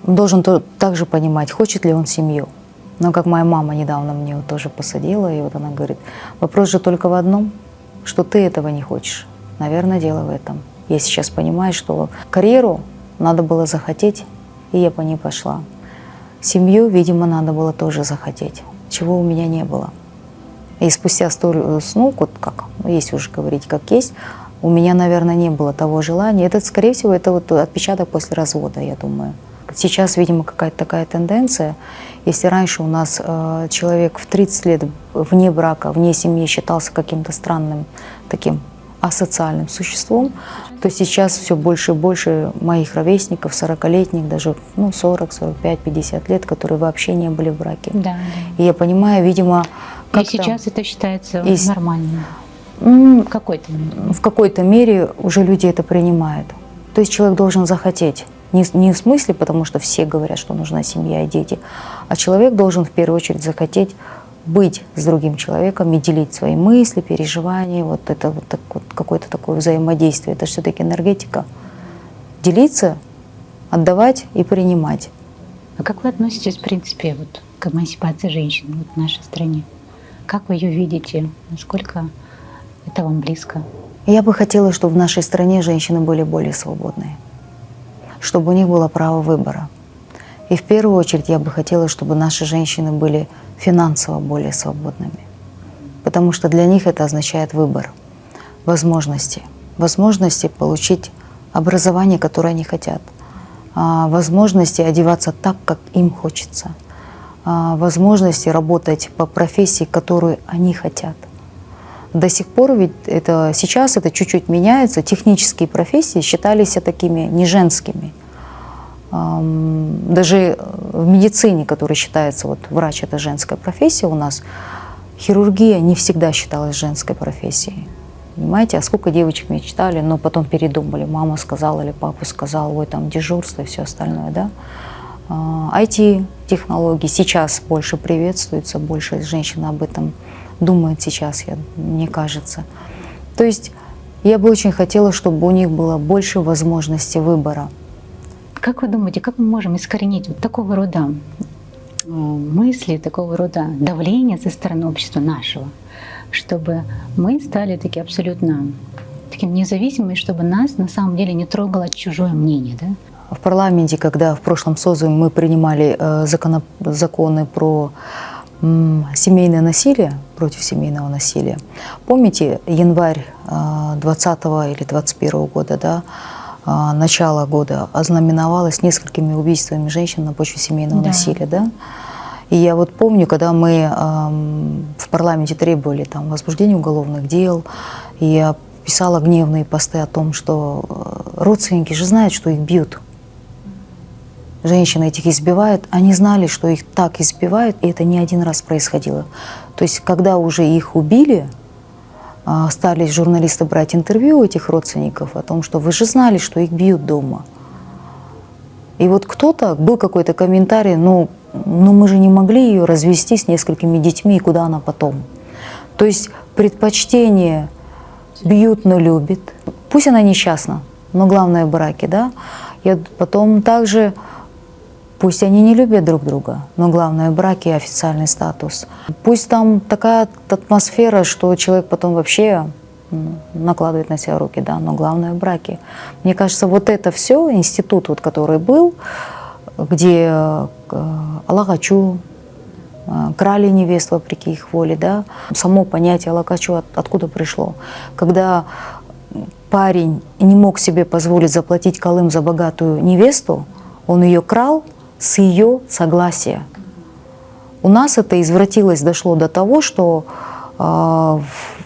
должен также понимать, хочет ли он семью. Но как моя мама недавно мне вот тоже посадила, и вот она говорит, вопрос же только в одном, что ты этого не хочешь. Наверное, дело в этом. Я сейчас понимаю, что карьеру надо было захотеть, и я по ней пошла. Семью, видимо, надо было тоже захотеть, чего у меня не было. И спустя столь, ну, вот как, если уже говорить как есть, у меня, наверное, не было того желания. Это, скорее всего, это вот отпечаток после развода, я думаю. Сейчас, видимо, какая-то такая тенденция. Если раньше у нас человек в 30 лет вне брака, вне семьи считался каким-то странным таким асоциальным существом, то сейчас все больше и больше моих ровесников, 40-летних, даже 40, 45, 50 лет, которые вообще не были в браке. Да, И я понимаю, видимо, и сейчас это считается нормальным. В В какой-то мере уже люди это принимают. То есть человек должен захотеть. Не в смысле, потому что все говорят, что нужна семья и дети, а человек должен в первую очередь захотеть быть с другим человеком и делить свои мысли, переживания, вот это вот какое-то такое взаимодействие. Это все-таки энергетика. Делиться, отдавать и принимать. А как вы относитесь, в принципе, вот, к эмансипации женщин вот, в нашей стране? Как вы ее видите? Насколько это вам близко? Я бы хотела, чтобы в нашей стране женщины были более свободные, чтобы у них было право выбора. И в первую очередь я бы хотела, чтобы наши женщины были финансово более свободными, потому что для них это означает выбор, возможности получить образование, которое они хотят, возможности одеваться так, как им хочется, возможности работать по профессии, которую они хотят. До сих пор ведь сейчас это чуть-чуть меняется. Технические профессии считались такими не женскими. Даже в медицине, которая считается, вот врач это женская профессия у нас, хирургия не всегда считалась женской профессией. Понимаете, а сколько девочек мечтали, но потом передумали. Мама сказала или папа сказал, ой, там дежурство и все остальное, да. IT-технологии сейчас больше приветствуются, больше женщин об этом думают сейчас, мне кажется. То есть я бы очень хотела, чтобы у них было больше возможностей выбора. Как вы думаете, как мы можем искоренить вот такого рода мысли, такого рода давления со стороны общества нашего, чтобы мы стали такие абсолютно таким независимыми, чтобы нас на самом деле не трогало чужое мнение, да? В парламенте, когда в прошлом созыве мы принимали законы про семейное насилие, против семейного насилия, помните, январь 2020 или 2021 года, да, начало года ознаменовалось несколькими убийствами женщин на почве семейного насилия, да? И я вот помню, когда мы в парламенте требовали там возбуждения уголовных дел, и я писала гневные посты о том, что родственники же знают, что их бьют. Женщины этих избивают, они знали, что их так избивают, и это не один раз происходило. То есть, когда уже их убили, стали журналисты брать интервью у этих родственников о том, что вы же знали, что их бьют дома. И вот кто-то, был какой-то комментарий, но мы же не могли ее развести с несколькими детьми, и куда она потом. То есть предпочтение бьют, но любит. Пусть она несчастна, но главное в браке, да. И потом также, пусть они не любят друг друга, но главное в браке официальный статус. Пусть там такая атмосфера, что человек потом вообще накладывает на себя руки, да, но главное в браке. Мне кажется, вот это все, институт, вот, который был, где алакачу, крали невест вопреки их воле, да, само понятие алакачу откуда пришло. Когда парень не мог себе позволить заплатить калым за богатую невесту, он ее крал с ее согласия. У нас это извратилось, дошло до того, что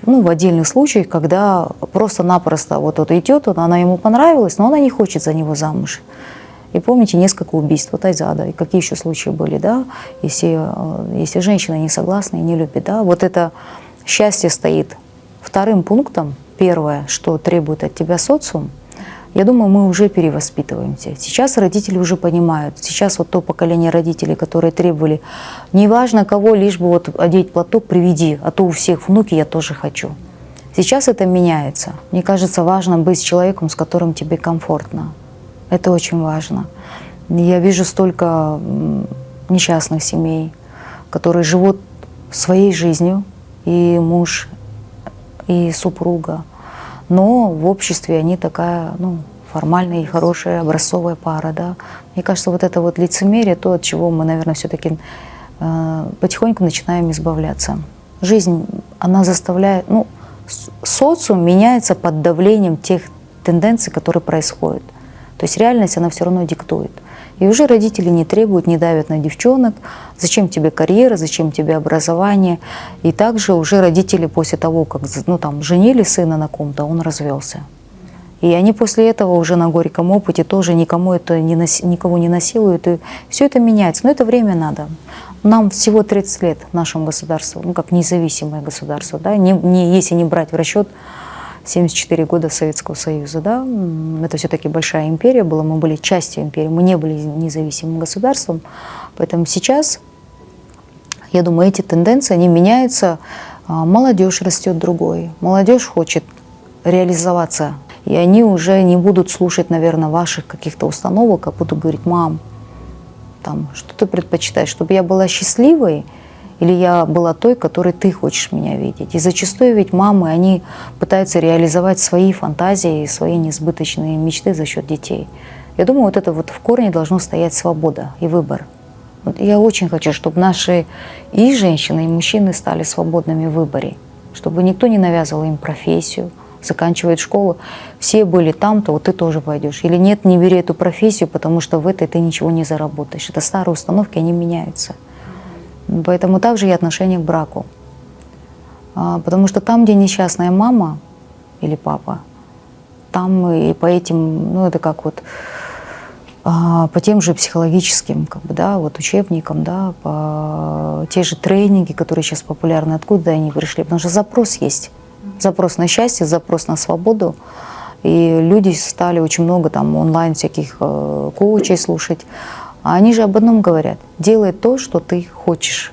ну, в отдельных случаях, когда просто-напросто вот идет, она ему понравилась, но она не хочет за него замуж. И помните, несколько убийств от Айзада, и какие еще случаи были, да, если женщина не согласна и не любит, да, вот это счастье стоит вторым пунктом. Первое, что требует от тебя социум, я думаю, мы уже перевоспитываемся. Сейчас родители уже понимают. Сейчас вот то поколение родителей, которые требовали, неважно кого, лишь бы вот одеть платок, приведи, а то у всех внуки, я тоже хочу. Сейчас это меняется. Мне кажется, важно быть с человеком, с которым тебе комфортно. Это очень важно. Я вижу столько несчастных семей, которые живут своей жизнью, и муж, и супруга. Но в обществе они такая, ну, формальная и хорошая образцовая пара, да. Мне кажется, вот это вот лицемерие, то, от чего мы, наверное, все-таки потихоньку начинаем избавляться. Жизнь, она заставляет, ну, социум меняется под давлением тех тенденций, которые происходят. То есть реальность, она все равно диктует. И уже родители не требуют, не давят на девчонок. Зачем тебе карьера, зачем тебе образование? И также уже родители после того, как, ну, там, женили сына на ком-то, он развелся. И они после этого уже на горьком опыте тоже никому это никого не насилуют. И все это меняется. Но это время надо. Нам всего 30 лет, нашему государству, ну, как независимое государство, да, если не брать в расчет 74 года Советского Союза, да, это все-таки большая империя была, мы были частью империи, мы не были независимым государством, поэтому сейчас, я думаю, эти тенденции, они меняются, молодежь растет другой, молодежь хочет реализоваться, и они уже не будут слушать, наверное, ваших каких-то установок, а будут говорить: мам, там, что ты предпочитаешь, чтобы я была счастливой, или я была той, которой ты хочешь меня видеть. И зачастую ведь мамы, они пытаются реализовать свои фантазии, свои несбыточные мечты за счет детей. Я думаю, вот это вот в корне должно стоять свобода и выбор. Вот я очень хочу, чтобы наши и женщины, и мужчины стали свободными в выборе, чтобы никто не навязывал им профессию, заканчивает школу, все были там-то, вот ты тоже пойдешь. Или нет, не бери эту профессию, потому что в этой ты ничего не заработаешь. Это старые установки, они меняются. Поэтому также и отношение к браку. Потому что там, где несчастная мама или папа, там и по этим, ну это как вот по тем же психологическим, как бы, да, вот учебникам, да, по те же тренинги, которые сейчас популярны, откуда они пришли, потому что запрос есть, запрос на счастье, запрос на свободу, и люди стали очень много там онлайн всяких коучей слушать. А они же об одном говорят: делай то, что ты хочешь,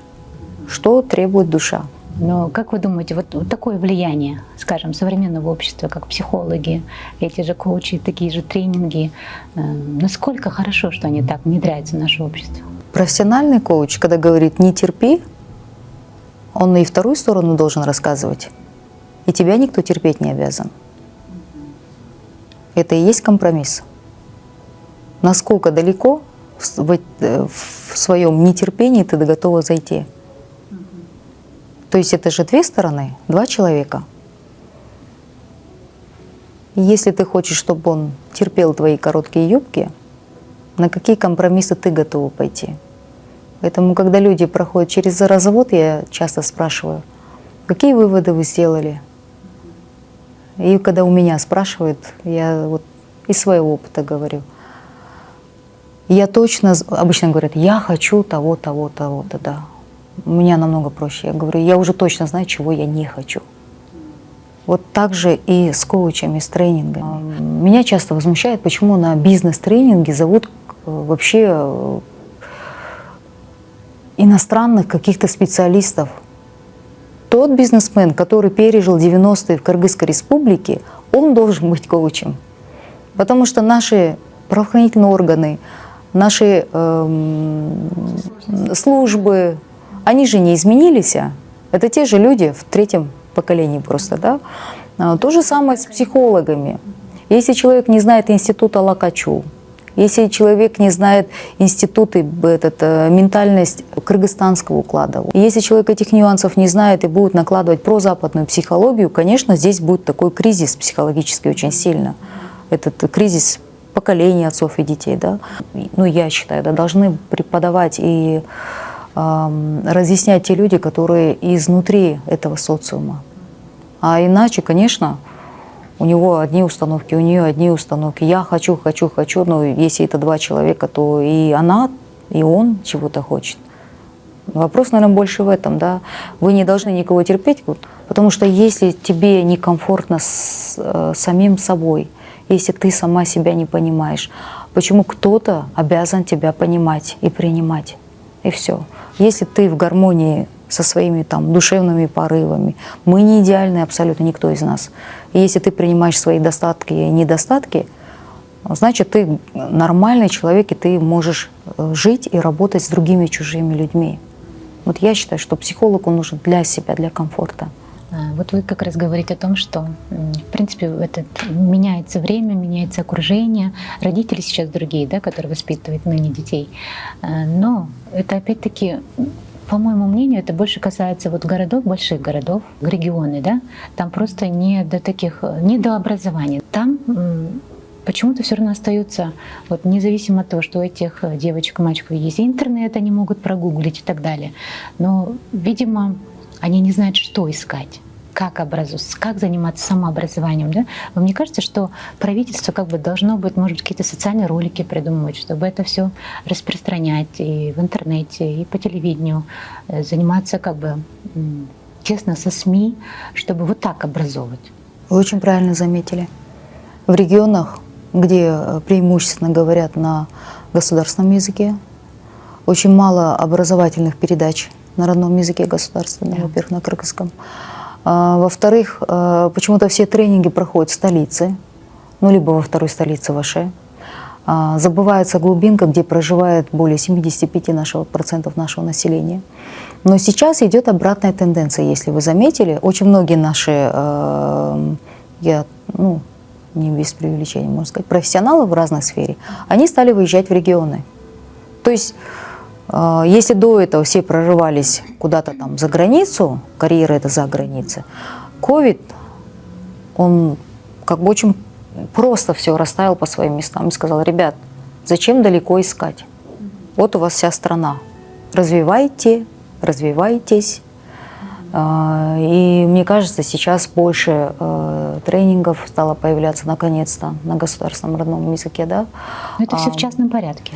что требует душа. Но как вы думаете, вот такое влияние, скажем, современного общества, как психологи, эти же коучи, такие же тренинги, насколько хорошо, что они так внедряются в наше общество? Профессиональный коуч, когда говорит «не терпи», он и вторую сторону должен рассказывать. И тебя никто терпеть не обязан. Это и есть компромисс. Насколько далеко в своем нетерпении ты готова зайти. То есть это же две стороны, два человека. И если ты хочешь, чтобы он терпел твои короткие юбки, на какие компромиссы ты готова пойти? Поэтому, когда люди проходят через развод, я часто спрашиваю: какие выводы вы сделали? И когда у меня спрашивают, я вот из своего опыта говорю: я точно, обычно говорят, я хочу того, того, того-то, да. У меня намного проще. Я говорю, я уже точно знаю, чего я не хочу. Вот так же и с коучами, с тренингами. Меня часто возмущает, почему на бизнес-тренинги зовут вообще иностранных каких-то специалистов. Тот бизнесмен, который пережил 90-е в Кыргызской республике, он должен быть коучем. Потому что наши правоохранительные органы, наши службы, они же не изменились. Это те же люди в третьем поколении просто, да. То же самое с психологами. Если человек не знает института Лакачу, если человек не знает институты, ментальность кыргызстанского уклада, если человек этих нюансов не знает и будет накладывать прозападную психологию, конечно, здесь будет такой кризис психологический очень сильно. Этот кризис поколения отцов и детей, да. Ну, я считаю, да, должны преподавать и разъяснять те люди, которые изнутри этого социума. А иначе, конечно, у него одни установки, у нее одни установки. Я хочу, но если это два человека, то и она, и он чего-то хочет. Вопрос, наверное, больше в этом, да. Вы не должны никого терпеть, вот, потому что если тебе некомфортно с самим собой, если ты сама себя не понимаешь, почему кто-то обязан тебя понимать и принимать? И все. Если ты в гармонии со своими там душевными порывами, мы не идеальны абсолютно никто из нас. И если ты принимаешь свои достатки и недостатки, значит, ты нормальный человек, и ты можешь жить и работать с другими чужими людьми. Вот я считаю, что психолог, он нужен для себя, для комфорта. Вот вы как раз говорите о том, что, в принципе, меняется время, меняется окружение, родители сейчас другие, да, которые воспитывают ныне детей. Но это опять-таки, по моему мнению, это больше касается вот городов, больших городов, регионы, да, там просто не до образования. Там почему-то все равно остается, вот, независимо от того, что у этих девочек и мальчиков есть интернет, они могут прогуглить и так далее. Но, видимо, они не знают, что искать, как заниматься самообразованием. Да? Вам не кажется, что правительство как бы должно быть, может быть, какие-то социальные ролики придумывать, чтобы это все распространять и в интернете, и по телевидению, заниматься как бы тесно со СМИ, чтобы вот так образовывать? Вы очень правильно заметили. В регионах, где преимущественно говорят на государственном языке, очень мало образовательных передач на родном языке государственном, во-первых, на кыргызском. Во-вторых, почему-то все тренинги проходят в столице, ну, либо во второй столице, в Аше. Забывается глубинка, где проживает более 75% нашего населения. Но сейчас идет обратная тенденция, если вы заметили. Очень многие наши, не без преувеличения, можно сказать, профессионалы в разной сфере, они стали выезжать в регионы. То есть, если до этого все прорывались куда-то там за границу, карьера это за границей, ковид, он как бы очень просто все расставил по своим местам и сказал: ребят, зачем далеко искать? Вот у вас вся страна. Развивайтесь. И мне кажется, сейчас больше тренингов стало появляться наконец-то на государственном родном языке, да? Но это все в частном порядке.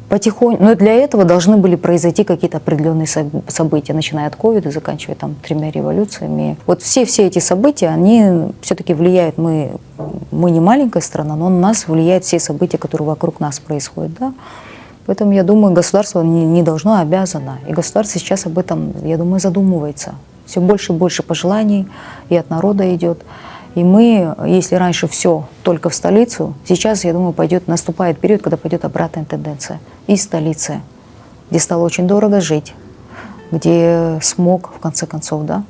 Потихоньку. Но для этого должны были произойти какие-то определенные события, начиная от ковида, заканчивая там 3 революциями. Вот все эти события, они все-таки влияют. Мы не маленькая страна, но на нас влияют все события, которые вокруг нас происходят, да? Поэтому, я думаю, государство не должно, а обязано. И государство сейчас об этом, я думаю, задумывается. Все больше и больше пожеланий и от народа идет. И мы, если раньше все только в столицу, сейчас, я думаю, наступает период, когда пойдет обратная тенденция. Из столицы, где стало очень дорого жить, где смог, в конце концов, да,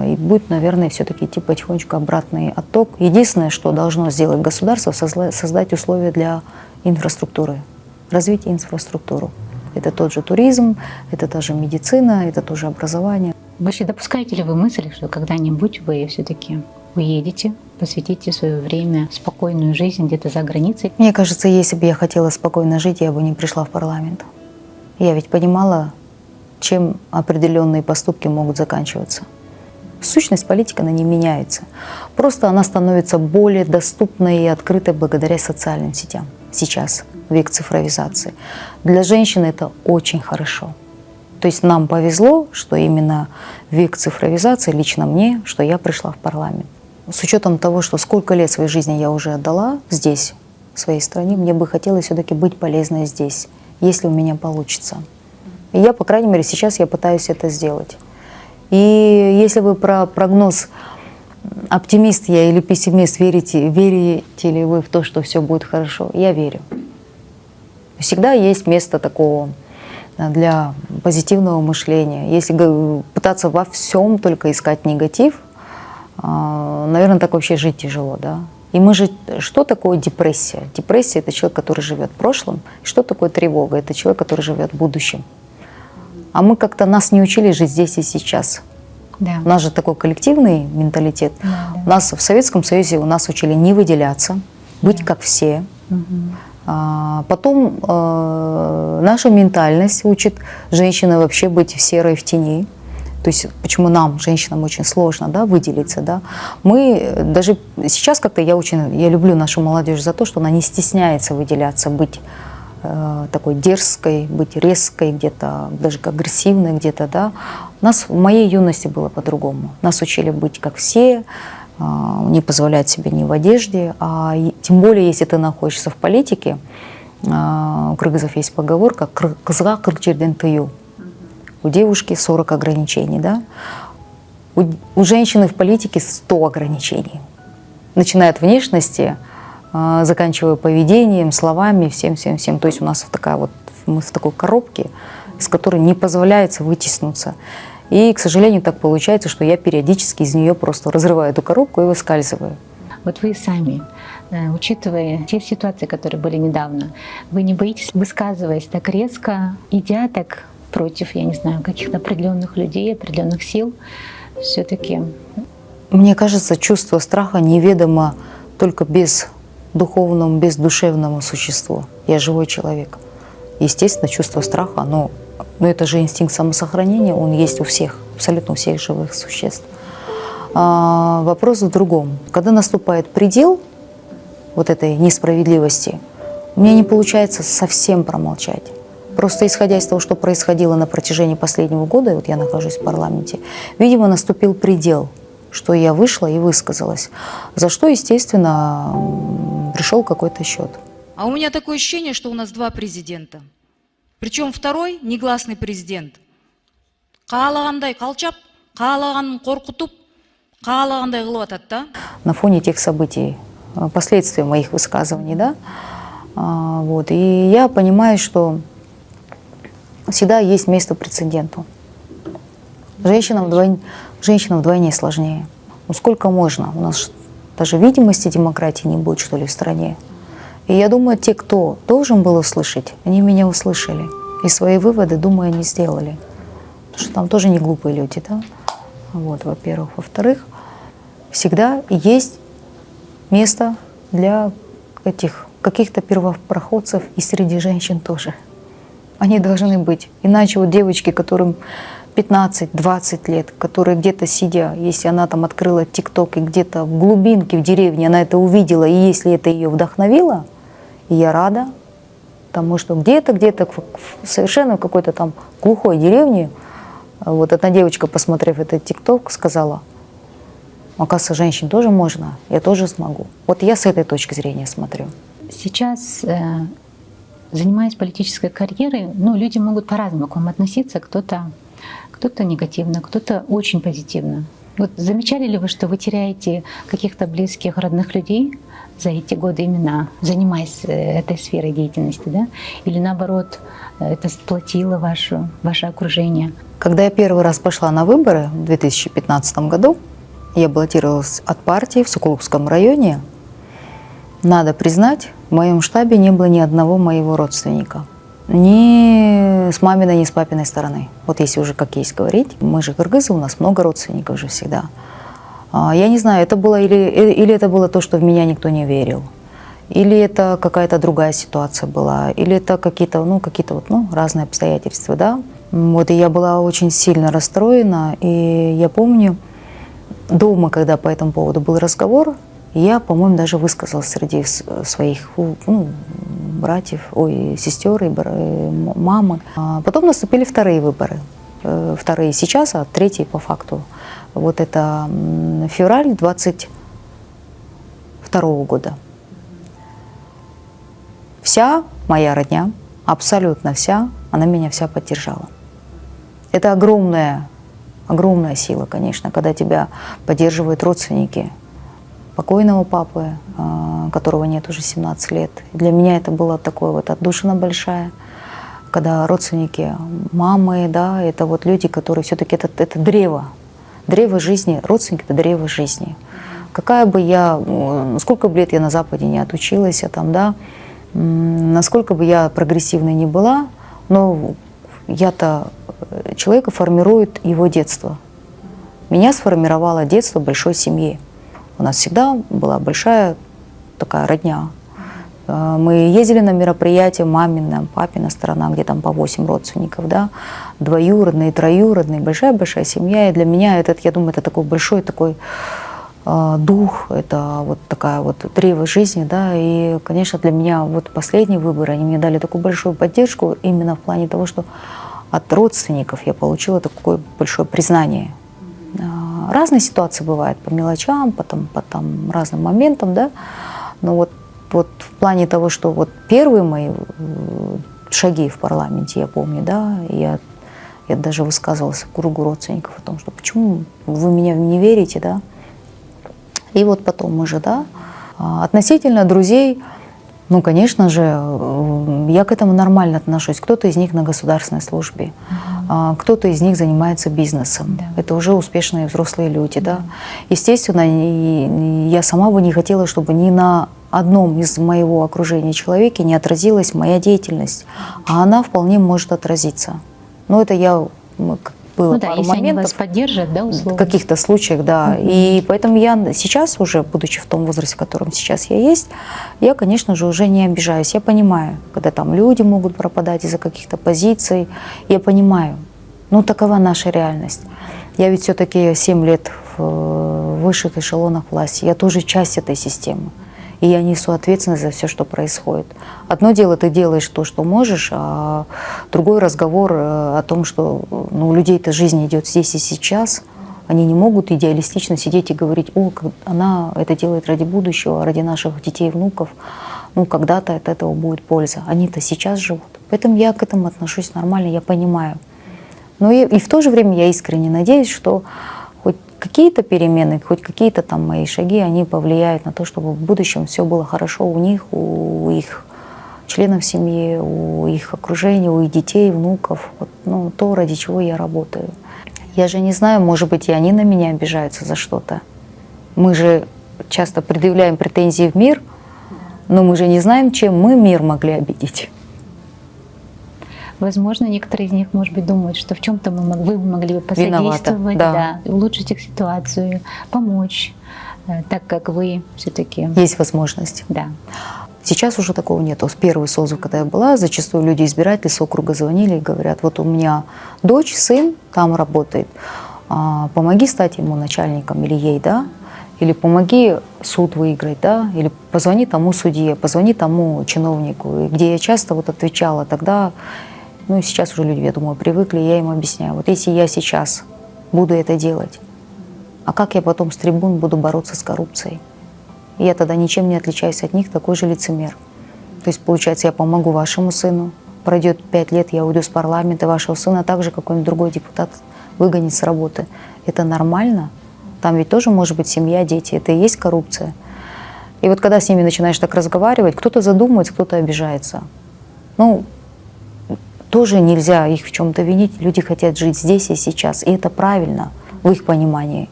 и будет, наверное, все-таки идти потихонечку обратный отток. Единственное, что должно сделать государство, создать условия для инфраструктуры. Развить инфраструктуру. Это тот же туризм, это та же медицина, это тоже образование. Вообще, допускаете ли вы мысль, что когда-нибудь вы все-таки уедете, посвятите свое время спокойную жизнь где-то за границей? Мне кажется, если бы я хотела спокойно жить, я бы не пришла в парламент. Я ведь понимала, чем определенные поступки могут заканчиваться. Сущность политики, она не меняется. Просто она становится более доступной и открытой благодаря социальным сетям. Сейчас, век цифровизации. Для женщин это очень хорошо. То есть нам повезло, что именно век цифровизации, лично мне, что я пришла в парламент. С учетом того, что сколько лет своей жизни я уже отдала здесь, в своей стране, мне бы хотелось все-таки быть полезной здесь, если у меня получится. И я, по крайней мере, сейчас я пытаюсь это сделать. И если вы про прогноз, оптимист я или пессимист, верите ли вы в то, что все будет хорошо? Я верю. Всегда есть место такого для позитивного мышления. Если пытаться во всем только искать негатив, наверное, так вообще жить тяжело, да? И что такое депрессия? Депрессия — это человек, который живет в прошлом. Что такое тревога? Это человек, который живет в будущем. А мы как-то нас не учили жить здесь и сейчас. Да. У нас же такой коллективный менталитет. Да. У нас в Советском Союзе нас учили не выделяться, быть как все. Потом наша ментальность учит женщины вообще быть в серой, в тени. То есть почему нам, женщинам, очень сложно, да, выделиться, да. Мы даже сейчас как-то я люблю нашу молодежь за то, что она не стесняется выделяться, быть такой дерзкой, быть резкой где-то, даже агрессивной где-то, да. У нас в моей юности было по-другому. Нас учили быть как все, не позволять себе ни в одежде, тем более, если ты находишься в политике. У кыргызов есть поговорка «кызга 40 жерден тыю». У девушки 40 ограничений, да? У женщины в политике 100 ограничений. Начиная от внешности, заканчивая поведением, словами, всем. То есть у нас мы в такой коробке, из которой не позволяется вытиснуться. И, к сожалению, так получается, что я периодически из нее просто разрываю эту коробку и выскальзываю. Вот вы сами, учитывая те ситуации, которые были недавно, вы не боитесь, высказываясь так резко, идя так против, я не знаю, каких-то определенных людей, определенных сил, все-таки? Мне кажется, чувство страха неведомо только бездуховному, бездушевному существу. Я живой человек. Естественно, чувство страха, но это же инстинкт самосохранения, он есть у всех, абсолютно у всех живых существ. Вопрос в другом. Когда наступает предел вот этой несправедливости, у меня не получается совсем промолчать. Просто исходя из того, что происходило на протяжении последнего года, вот я нахожусь в парламенте, видимо, наступил предел, что я вышла и высказалась, за что, естественно, пришел какой-то счет. А у меня такое ощущение, что у нас два президента. Причем второй негласный президент. Каалагандай калчап, каалаганын коркутуп, каалагандай кылып атат да. На фоне тех событий, последствий моих высказываний, да, вот, и я понимаю, что всегда есть место прецеденту. Женщинам вдвойне сложнее. Ну сколько можно? У нас даже видимости демократии не будет, что ли, в стране. И я думаю, те, кто должен был услышать, они меня услышали. И свои выводы, думаю, они сделали. Потому что там тоже не глупые люди, да? Вот, во-первых. Во-вторых, всегда есть место для этих каких-то первопроходцев и среди женщин тоже. Они должны быть. Иначе вот девочки, которым 15-20 лет, которые где-то сидя, если она там открыла ТикТок и где-то в глубинке, в деревне она это увидела, и если это ее вдохновило, и я рада, потому что где-то совершенно в какой-то там глухой деревне, вот одна девочка, посмотрев этот ТикТок, сказала: оказывается, женщин тоже можно, я тоже смогу. Вот я с этой точки зрения смотрю. Сейчас, занимаясь политической карьерой, люди могут по-разному к вам относиться. Кто-то негативно, кто-то очень позитивно. Вот замечали ли вы, что вы теряете каких-то близких, родных людей за эти годы, именно занимаясь этой сферой деятельности, да? Или наоборот, это сплотило ваше окружение? Когда я первый раз пошла на выборы в 2015 году, я баллотировалась от партии в Сокулукском районе. Надо признать, в моем штабе не было ни одного моего родственника. Ни с маминой, ни с папиной стороны. Вот если уже как есть говорить, мы же кыргызы, у нас много родственников же всегда. Я не знаю, это было или это было то, что в меня никто не верил, или это какая-то другая ситуация была, или это какие-то разные обстоятельства, да. Вот, и я была очень сильно расстроена, и я помню, дома, когда по этому поводу был разговор, я, по-моему, даже высказалась среди своих братьев, сестер и мамы. Потом наступили вторые выборы. Вторые сейчас, а третьи по факту. Вот это февраль 22 года. Вся моя родня, абсолютно вся, она меня вся поддержала. Это огромная сила, конечно, когда тебя поддерживают родственники покойного папы, которого нет уже 17 лет. Для меня это было такое вот отдушина большая, когда родственники мамы, да, это вот люди, которые все-таки это древо жизни, родственники — это древо жизни. Какая бы сколько бы лет я на Западе не отучилась, насколько бы я прогрессивной не была, но человека формирует его детство. Меня сформировало детство большой семьи. У нас всегда была большая такая родня. Мы ездили на мероприятия мамина, папина сторона, где там по 8 родственников, да, двоюродные, троюродные, большая-большая семья. И для меня этот, я думаю, это такой большой такой дух, это вот такая вот древо жизни, да. И, конечно, для меня вот последние выборы, они мне дали такую большую поддержку именно в плане того, что от родственников я получила такое большое признание. Разные ситуации бывают, по мелочам, по разным моментам, да. Но вот в плане того, что вот первые мои шаги в парламенте, я помню, да, я даже высказывалась в кругу родственников о том, что почему вы меня не верите, да. И вот потом уже, да, относительно друзей, ну, конечно же, я к этому нормально отношусь. Кто-то из них на государственной службе, кто-то из них занимается бизнесом. Да. Это уже успешные взрослые люди, да. Естественно, я сама бы не хотела, чтобы ни на одном из моего окружения человеке не отразилась моя деятельность, а она вполне может отразиться. Но это было ну да, пару если моментов, они вас поддержат, да, условно. в каких-то случаях, да. И поэтому я сейчас уже, будучи в том возрасте, в котором сейчас я есть, я, конечно же, уже не обижаюсь. Я понимаю, когда там люди могут пропадать из-за каких-то позиций, я понимаю. Ну, такова наша реальность. Я ведь все-таки 7 лет в высших эшелонах власти, я тоже часть этой системы. И я несу ответственность за все, что происходит. Одно дело, ты делаешь то, что можешь, а другой разговор о том, что у людей-то жизнь идет здесь и сейчас. Они не могут идеалистично сидеть и говорить: о, она это делает ради будущего, ради наших детей и внуков. Ну, когда-то от этого будет польза. Они-то сейчас живут. Поэтому я к этому отношусь нормально, я понимаю. Но и в то же время я искренне надеюсь, что хоть какие-то перемены, хоть какие-то там мои шаги, они повлияют на то, чтобы в будущем все было хорошо у них, у их членов семьи, у их окружения, у их детей, внуков. Вот, ну, то, ради чего я работаю. Я же не знаю, может быть, и они на меня обижаются за что-то. Мы же часто предъявляем претензии в мир, но мы же не знаем, чем мы мир могли обидеть. Возможно, некоторые из них, может быть, думают, что в чем-то вы могли бы посодействовать, да, улучшить их ситуацию, помочь, так как вы все-таки... Есть возможность. Да. Сейчас уже такого нет. Первый созыв, когда я была, зачастую люди, избиратели с округа звонили и говорят: вот у меня дочь, сын там работает, помоги стать ему начальником или ей, да, или помоги суд выиграть, да, или позвони тому судье, позвони тому чиновнику. И где я часто вот отвечала тогда, ну и сейчас уже люди, я думаю, привыкли, я им объясняю: вот если я сейчас буду это делать, а как я потом с трибун буду бороться с коррупцией? Я тогда ничем не отличаюсь от них, такой же лицемер. То есть, получается, я помогу вашему сыну, пройдет 5 лет, я уйду с парламента, вашего сына также какой-нибудь другой депутат выгонит с работы. Это нормально? Там ведь тоже может быть семья, дети, это и есть коррупция. И вот когда с ними начинаешь так разговаривать, кто-то задумывается, кто-то обижается. Ну, тоже нельзя их в чем-то винить. Люди хотят жить здесь и сейчас, и это правильно в их понимании.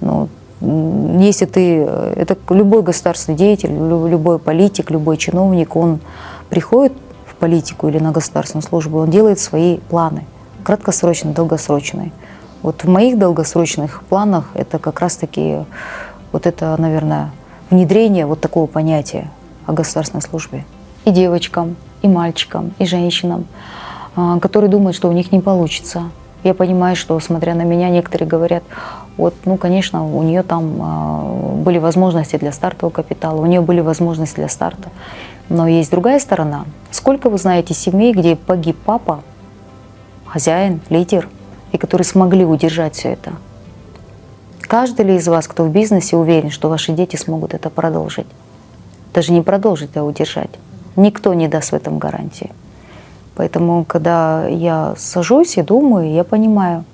Ну, если это любой государственный деятель, любой политик, любой чиновник, он приходит в политику или на государственную службу, он делает свои планы, краткосрочные, долгосрочные. Вот в моих долгосрочных планах это как раз-таки вот это, наверное, внедрение вот такого понятия о государственной службе. И девочкам, и мальчикам, и женщинам, которые думают, что у них не получится. Я понимаю, что, смотря на меня, некоторые говорят: вот, ну, конечно, у нее там были возможности для стартового капитала, у нее были возможности для старта. Но есть другая сторона. Сколько вы знаете семей, где погиб папа, хозяин, лидер, и которые смогли удержать все это? Каждый ли из вас, кто в бизнесе, уверен, что ваши дети смогут это продолжить? Даже не продолжить, а удержать. Никто не даст в этом гарантии. Поэтому, когда я сажусь и думаю, я понимаю,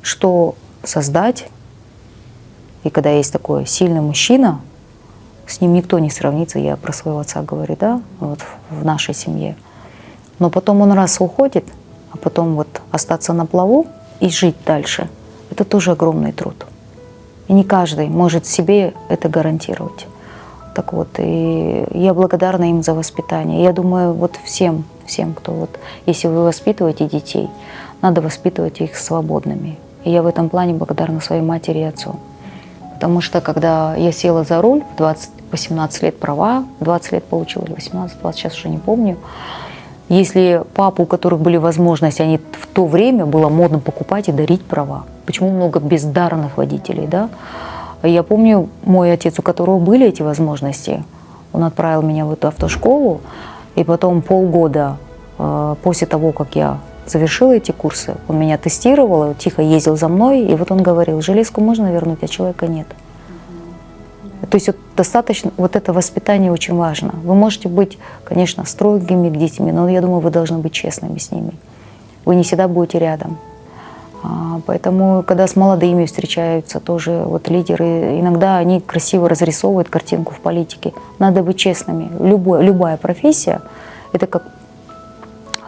что создать, и когда есть такой сильный мужчина, с ним никто не сравнится, я про своего отца говорю, да, вот в нашей семье. Но потом он раз уходит, а потом вот остаться на плаву и жить дальше, это тоже огромный труд. И не каждый может себе это гарантировать. Так вот, и я благодарна им за воспитание. Я думаю, вот всем, кто вот, если вы воспитываете детей, надо воспитывать их свободными. И я в этом плане благодарна своей матери и отцу. Потому что, когда я села за руль в 20 18 лет права, 20 лет получил, или 18, 20, сейчас уже не помню. Если папы, у которых были возможности, они в то время было модно покупать и дарить права. Почему много бездарных водителей, да? Я помню, мой отец, у которого были эти возможности, он отправил меня в эту автошколу, и потом полгода после того, как я завершила эти курсы, он меня тестировал, тихо ездил за мной, и вот он говорил: железку можно вернуть, а человека нет. То есть вот достаточно, вот это воспитание очень важно. Вы можете быть, конечно, строгими к детьми, но я думаю, вы должны быть честными с ними. Вы не всегда будете рядом. Поэтому, когда с молодыми встречаются тоже вот лидеры, иногда они красиво разрисовывают картинку в политике. Надо быть честными. Любая профессия, это как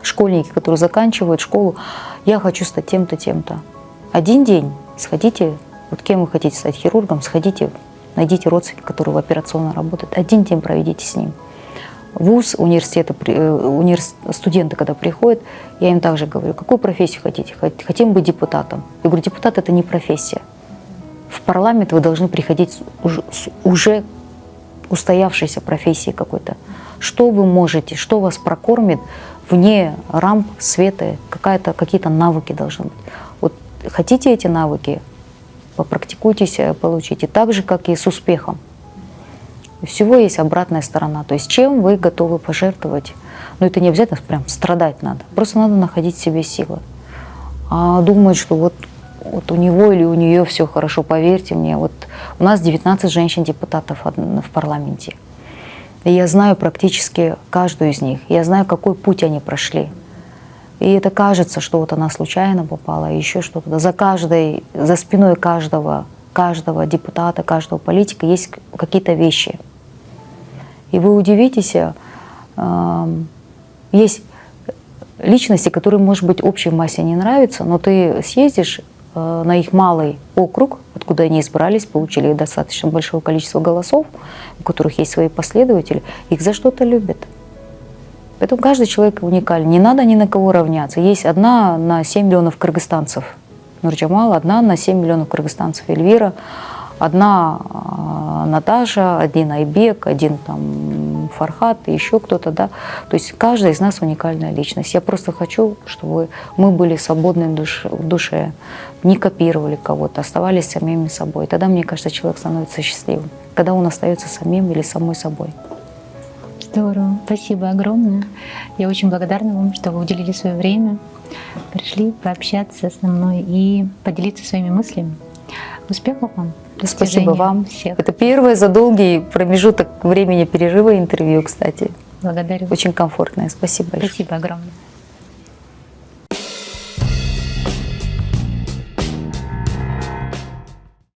школьники, которые заканчивают школу: я хочу стать тем-то, тем-то. Один день сходите, вот кем вы хотите стать, хирургом, сходите, найдите родственника, который в операционной работает. Один день проведите с ним. ВУЗ, университеты, студенты, когда приходят, я им также говорю: какую профессию хотите? Хотим быть депутатом. Я говорю: депутат — это не профессия. В парламент вы должны приходить с уже устоявшейся профессией какой-то. Что вы можете, что вас прокормит вне рамп, света, какие-то навыки должны быть. Вот хотите эти навыки, попрактикуйтесь, получите. Так же, как и с успехом. У всего есть обратная сторона. То есть чем вы готовы пожертвовать? Но это не обязательно прям страдать надо. Просто надо находить в себе силы. А думать, что вот у него или у нее все хорошо, поверьте мне. Вот у нас 19 женщин-депутатов в парламенте. И я знаю практически каждую из них. Я знаю, какой путь они прошли. И это кажется, что вот она случайно попала, и еще что-то. За спиной каждого депутата, каждого политика есть какие-то вещи. И вы удивитесь, есть личности, которые, может быть, общей массе не нравятся, но ты съездишь на их малый округ, откуда они избрались, получили достаточно большое количество голосов, у которых есть свои последователи, их за что-то любят. Поэтому каждый человек уникален. Не надо ни на кого равняться. Есть одна на 7 миллионов кыргызстанцев Нурджамал, одна на 7 миллионов кыргызстанцев Эльвира, одна Наташа, один Айбек, один там Фархат, и еще кто-то, да. То есть каждая из нас уникальная личность. Я просто хочу, чтобы мы были свободны в душе, не копировали кого-то, оставались самими собой. Тогда, мне кажется, человек становится счастливым, когда он остается самим или самой собой. Здорово, спасибо огромное. Я очень благодарна вам, что вы уделили свое время, пришли пообщаться со мной и поделиться своими мыслями. Успехов вам! Спасибо вам. Всех. Это первое за долгий промежуток времени перерыва интервью, кстати. Благодарю. Очень комфортное. Спасибо большое. Спасибо огромное.